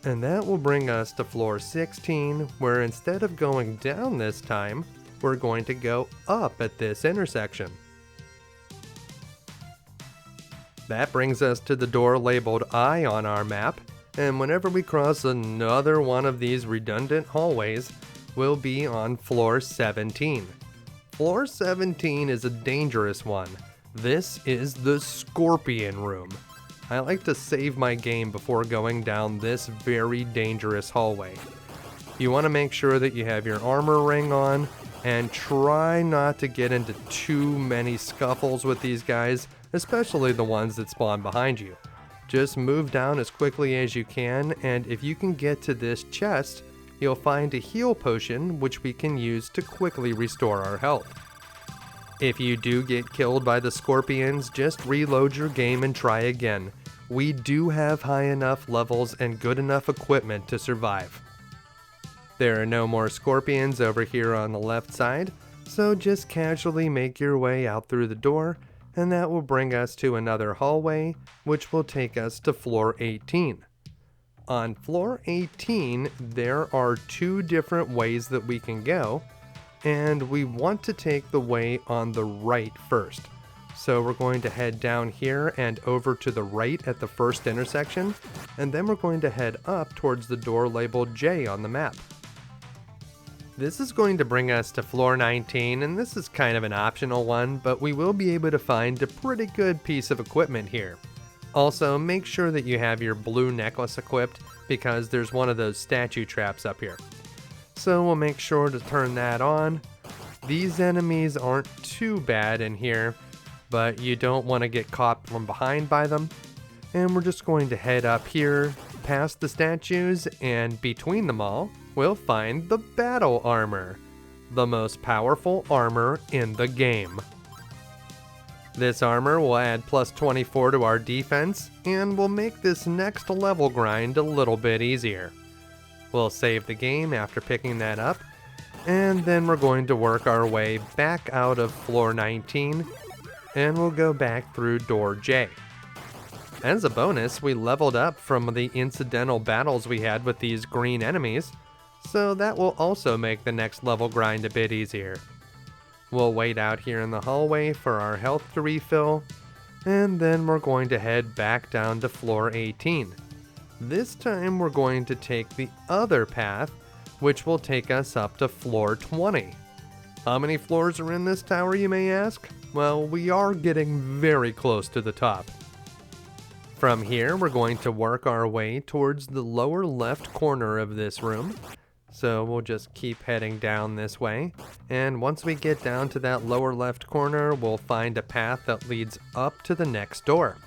and that will bring us to floor 16, where instead of going down this time, we're going to go up at this intersection. That brings us to the door labeled I on our map, and whenever we cross another one of these redundant hallways, we'll be on floor 17. Floor 17 is a dangerous one. This is the Scorpion Room. I like to save my game before going down this very dangerous hallway. You want to make sure that you have your armor ring on, and try not to get into too many scuffles with these guys, especially the ones that spawn behind you. Just move down as quickly as you can, and if you can get to this chest, you'll find a heal potion which we can use to quickly restore our health. If you do get killed by the scorpions, just reload your game and try again. We do have high enough levels and good enough equipment to survive. There are no more scorpions over here on the left side, so just casually make your way out through the door, and that will bring us to another hallway, which will take us to floor 18. On floor 18, there are two different ways that we can go, and we want to take the way on the right first. So we're going to head down here and over to the right at the first intersection, and then we're going to head up towards the door labeled J on the map. This is going to bring us to floor 19, and this is kind of an optional one, but we will be able to find a pretty good piece of equipment here. Also, make sure that you have your blue necklace equipped, because there's one of those statue traps up here. So we'll make sure to turn that on. These enemies aren't too bad in here, but you don't want to get caught from behind by them. And we're just going to head up here, past the statues, and between them all, we'll find the battle armor, the most powerful armor in the game. This armor will add plus 24 to our defense, and will make this next level grind a little bit easier. We'll save the game after picking that up, and then we're going to work our way back out of floor 19, and we'll go back through door J. As a bonus, we leveled up from the incidental battles we had with these green enemies, so that will also make the next level grind a bit easier. We'll wait out here in the hallway for our health to refill, and then we're going to head back down to floor 18. This time we're going to take the other path, which will take us up to floor 20. How many floors are in this tower, you may ask? Well, we are getting very close to the top. From here, we're going to work our way towards the lower left corner of this room. So we'll just keep heading down this way, and once we get down to that lower left corner, we'll find a path that leads up to the next door.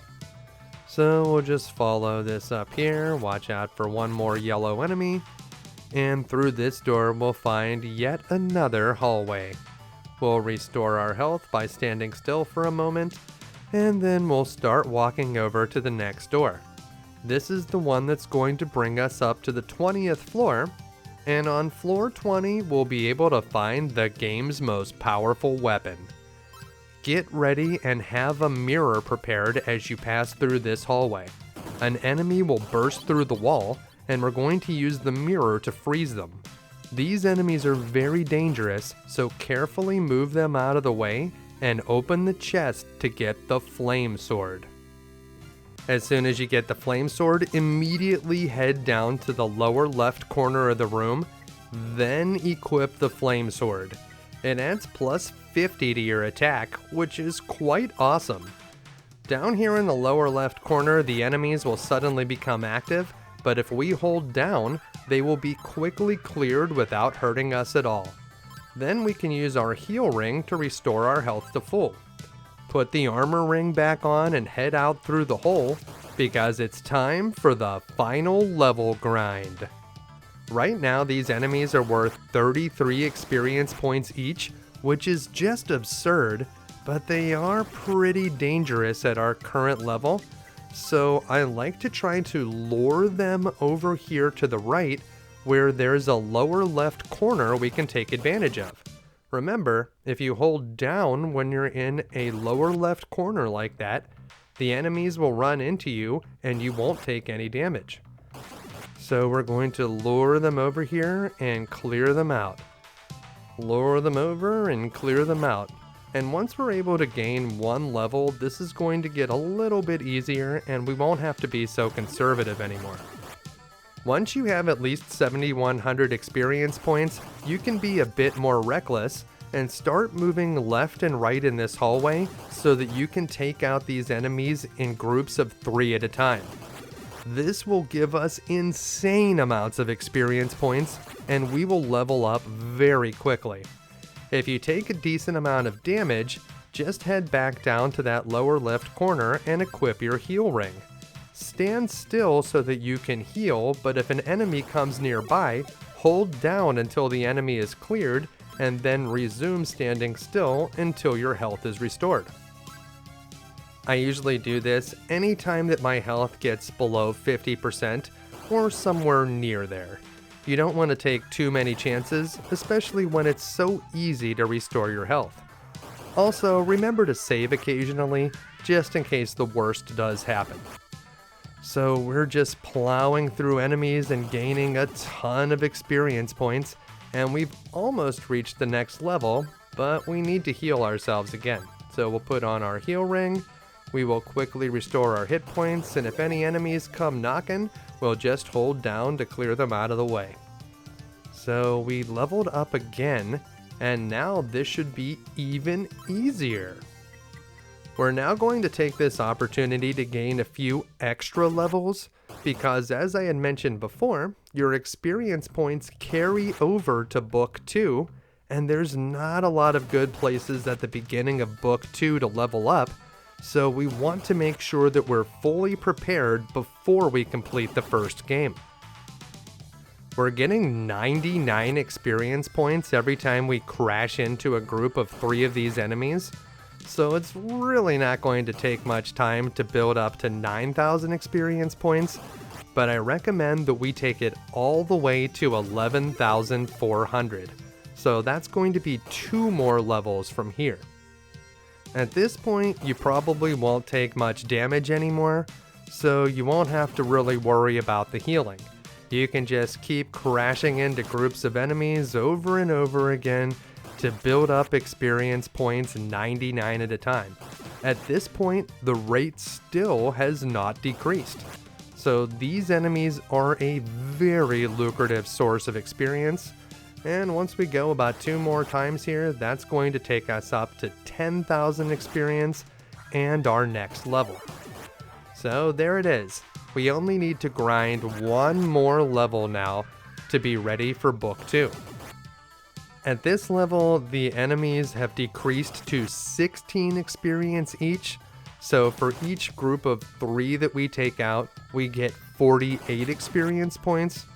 So we'll just follow this up here, watch out for one more yellow enemy, and through this door we'll find yet another hallway. We'll restore our health by standing still for a moment, and then we'll start walking over to the next door. This is the one that's going to bring us up to the 20th floor, and on floor 20, we'll be able to find the game's most powerful weapon. Get ready and have a mirror prepared as you pass through this hallway. An enemy will burst through the wall, and we're going to use the mirror to freeze them. These enemies are very dangerous, so carefully move them out of the way and open the chest to get the flame sword. As soon as you get the flame sword, immediately head down to the lower left corner of the room, then equip the flame sword. It adds plus 50 to your attack, which is quite awesome. Down here in the lower left corner, the enemies will suddenly become active, but if we hold down, they will be quickly cleared without hurting us at all. Then we can use our heal ring to restore our health to full. Put the armor ring back on and head out through the hole, because it's time for the final level grind. Right now, these enemies are worth 33 experience points each, which is just absurd, but they are pretty dangerous at our current level, so I like to try to lure them over here to the right, where there's a lower left corner we can take advantage of. Remember, if you hold down when you're in a lower left corner like that, the enemies will run into you and you won't take any damage. So we're going to lure them over here and clear them out. Lure them over and clear them out. And once we're able to gain one level, this is going to get a little bit easier and we won't have to be so conservative anymore. Once you have at least 7,100 experience points, you can be a bit more reckless and start moving left and right in this hallway so that you can take out these enemies in groups of 3 at a time. This will give us insane amounts of experience points and we will level up very quickly. If you take a decent amount of damage, just head back down to that lower left corner and equip your heal ring. Stand still so that you can heal, but if an enemy comes nearby, hold down until the enemy is cleared and then resume standing still until your health is restored. I usually do this anytime that my health gets below 50% or somewhere near there. You don't want to take too many chances, especially when it's so easy to restore your health. Also, remember to save occasionally, just in case the worst does happen. So we're just plowing through enemies and gaining a ton of experience points, and we've almost reached the next level, but we need to heal ourselves again. So we'll put on our heal ring, we will quickly restore our hit points, and if any enemies come knocking, we'll just hold down to clear them out of the way. So we leveled up again, and now this should be even easier. We're now going to take this opportunity to gain a few extra levels, because as I had mentioned before, your experience points carry over to Book 2, and there's not a lot of good places at the beginning of Book 2 to level up, so we want to make sure that we're fully prepared before we complete the first game. We're getting 99 experience points every time we crash into a group of 3 of these enemies, so it's really not going to take much time to build up to 9,000 experience points, but I recommend that we take it all the way to 11,400. So that's going to be 2 more levels from here. At this point, you probably won't take much damage anymore, so you won't have to really worry about the healing. You can just keep crashing into groups of enemies over and over again to build up experience points 99 at a time. At this point, the rate still has not decreased. So these enemies are a very lucrative source of experience, and once we go about 2 more times here, that's going to take us up to 10,000 experience and our next level. So there it is. We only need to grind 1 more level now to be ready for Book 2. At this level, the enemies have decreased to 16 experience each, so for each group of 3 that we take out, we get 48 experience points.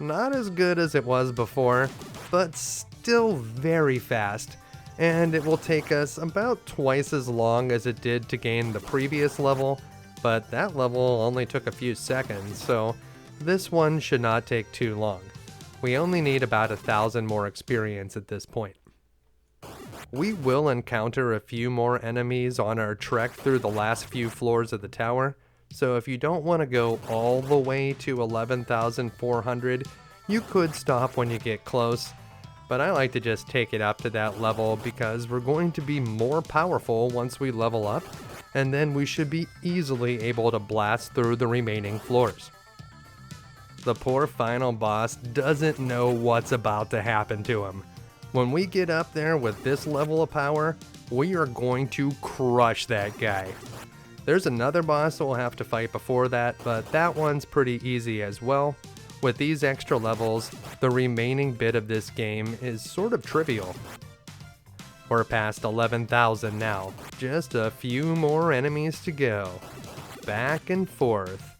Not as good as it was before, but still very fast, and it will take us about twice as long as it did to gain the previous level, but that level only took a few seconds, so this one should not take too long. We only need about 1,000 more experience at this point. We will encounter a few more enemies on our trek through the last few floors of the tower, so if you don't want to go all the way to 11,400, you could stop when you get close, but I like to just take it up to that level because we're going to be more powerful once we level up, and then we should be easily able to blast through the remaining floors. The poor final boss doesn't know what's about to happen to him. When we get up there with this level of power, we are going to crush that guy. There's another boss we'll have to fight before that, but that one's pretty easy as well. With these extra levels, the remaining bit of this game is sort of trivial. We're past 11,000 now, just a few more enemies to go. Back and forth.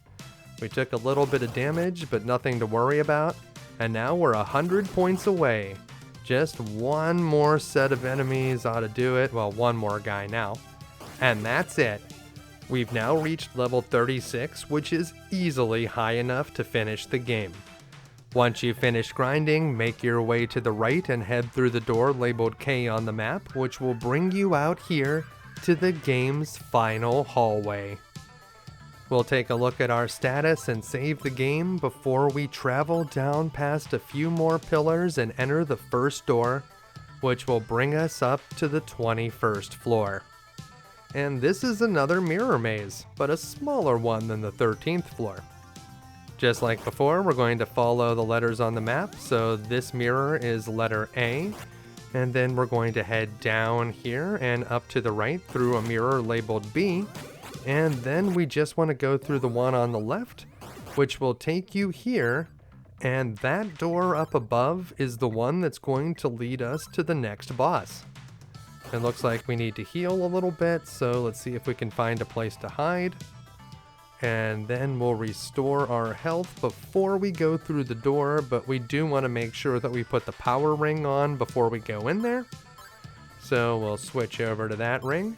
We took a little bit of damage, but nothing to worry about, and now we're 100 points away. Just one more set of enemies ought to do it, well, one more guy now. And that's it. We've now reached level 36, which is easily high enough to finish the game. Once you finish grinding, make your way to the right and head through the door labeled K on the map, which will bring you out here to the game's final hallway. We'll take a look at our status and save the game before we travel down past a few more pillars and enter the first door, which will bring us up to the 21st floor. And this is another mirror maze, but a smaller one than the 13th floor. Just like before, we're going to follow the letters on the map, so this mirror is letter A, and then we're going to head down here and up to the right through a mirror labeled B, and then we just want to go through the one on the left, which will take you here, and that door up above is the one that's going to lead us to the next boss. It looks like we need to heal a little bit, so let's see if we can find a place to hide. And then we'll restore our health before we go through the door, but we do want to make sure that we put the power ring on before we go in there. So we'll switch over to that ring.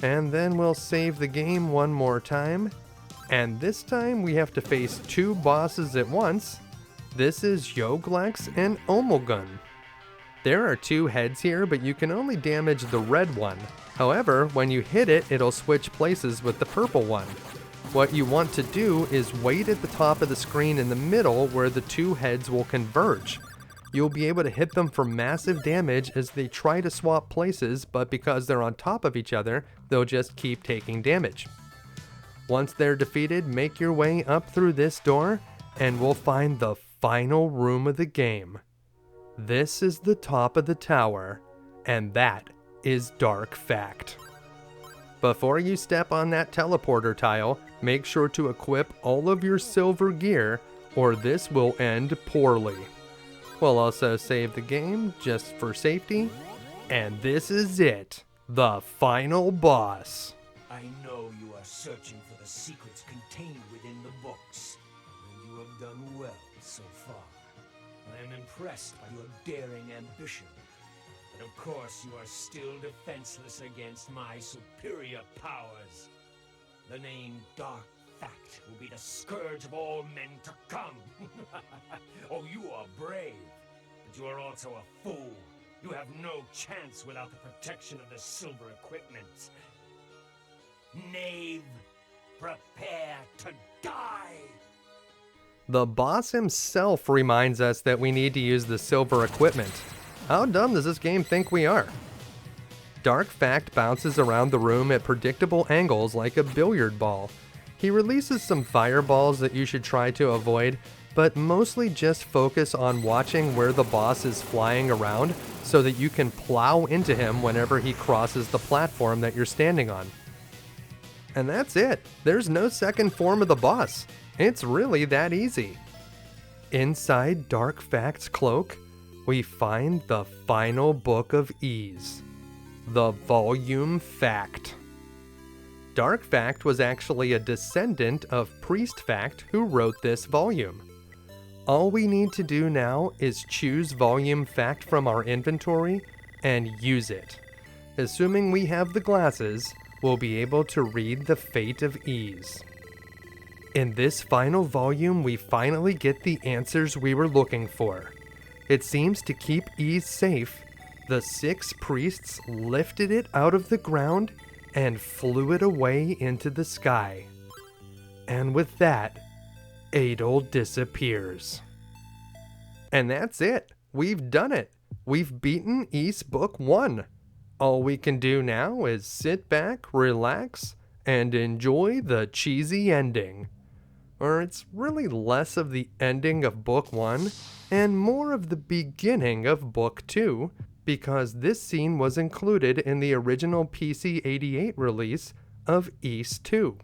And then we'll save the game one more time. And this time we have to face two bosses at once. This is Yogleks and Omulgun. There are two heads here, but you can only damage the red one. However, when you hit it, it'll switch places with the purple one. What you want to do is wait at the top of the screen in the middle where the two heads will converge. You'll be able to hit them for massive damage as they try to swap places, but because they're on top of each other, they'll just keep taking damage. Once they're defeated, make your way up through this door, and we'll find the final room of the game. This is the top of the tower, and that is Dark Fact. Before you step on that teleporter tile, make sure to equip all of your silver gear, or this will end poorly. We'll also save the game just for safety, and this is it, the final boss. I know you are searching for the secrets contained within the books, and you have done well so far. I am impressed by your daring ambition. But of course you are still defenseless against my superior powers. The name Dark Fact will be the scourge of all men to come. Oh, you are brave, but you are also a fool. You have no chance without the protection of the silver equipment. Knave, prepare to die! The boss himself reminds us that we need to use the silver equipment. How dumb does this game think we are? Dark Fact bounces around the room at predictable angles like a billiard ball. He releases some fireballs that you should try to avoid, but mostly just focus on watching where the boss is flying around so that you can plow into him whenever he crosses the platform that you're standing on. And that's it. There's no second form of the boss. It's really that easy. Inside Dark Fact's cloak, we find the final book of Ease, the Volume Fact. Dark Fact was actually a descendant of Priest Fact who wrote this volume. All we need to do now is choose Volume Fact from our inventory and use it. Assuming we have the glasses, we'll be able to read the fate of Ease. In this final volume, we finally get the answers we were looking for. It seems to keep Ease safe, the 6 priests lifted it out of the ground and flew it away into the sky. And with that, Adol disappears. And that's it. We've done it. We've beaten East Book 1. All we can do now is sit back, relax, and enjoy the cheesy ending. Or it's really less of the ending of Book 1 and more of the beginning of Book 2, because this scene was included in the original PC-88 release of Ys 2.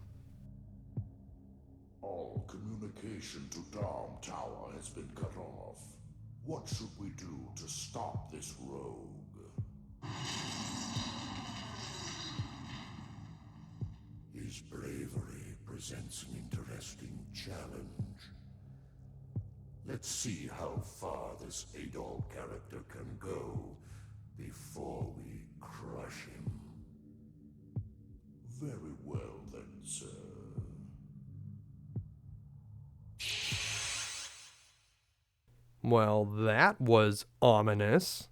All communication to Darm Tower has been cut off. What should we do to stop this rogue? His bravery presents an interesting challenge. Let's see how far this Adol character can go before we crush him. Very well then, sir. Well, that was ominous.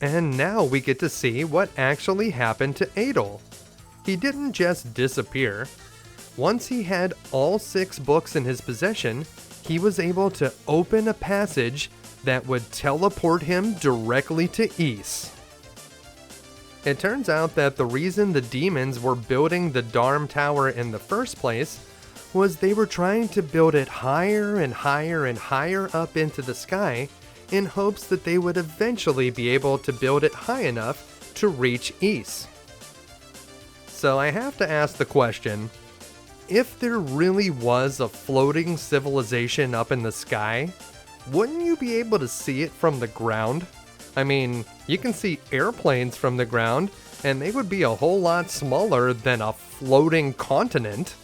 And now we get to see what actually happened to Adol. He didn't just disappear. Once he had all 6 books in his possession, he was able to open a passage that would teleport him directly to Ys. It turns out that the reason the demons were building the Darm Tower in the first place was they were trying to build it higher and higher and higher up into the sky in hopes that they would eventually be able to build it high enough to reach Ys. So I have to ask the question, if there really was a floating civilization up in the sky, wouldn't you be able to see it from the ground? I mean, you can see airplanes from the ground, and they would be a whole lot smaller than a floating continent.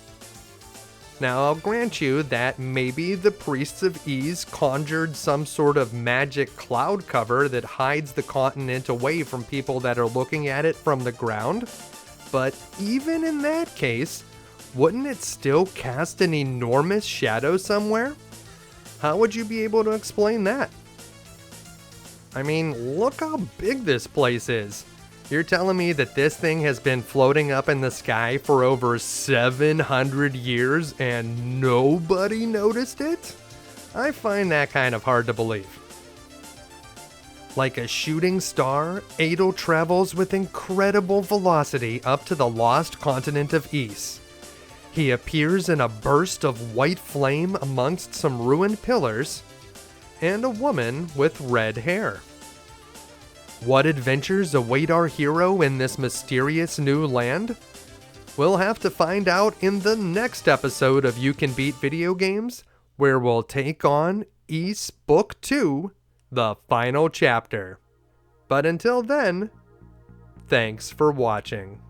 Now, I'll grant you that maybe the priests of Ys conjured some sort of magic cloud cover that hides the continent away from people that are looking at it from the ground. But even in that case, wouldn't it still cast an enormous shadow somewhere? How would you be able to explain that? I mean, look how big this place is. You're telling me that this thing has been floating up in the sky for over 700 years and nobody noticed it? I find that kind of hard to believe. Like a shooting star, Adol travels with incredible velocity up to the lost continent of Ys. He appears in a burst of white flame amongst some ruined pillars, and a woman with red hair. What adventures await our hero in this mysterious new land? We'll have to find out in the next episode of You Can Beat Video Games, where we'll take on Ys Book 2, the final chapter. But until then, thanks for watching.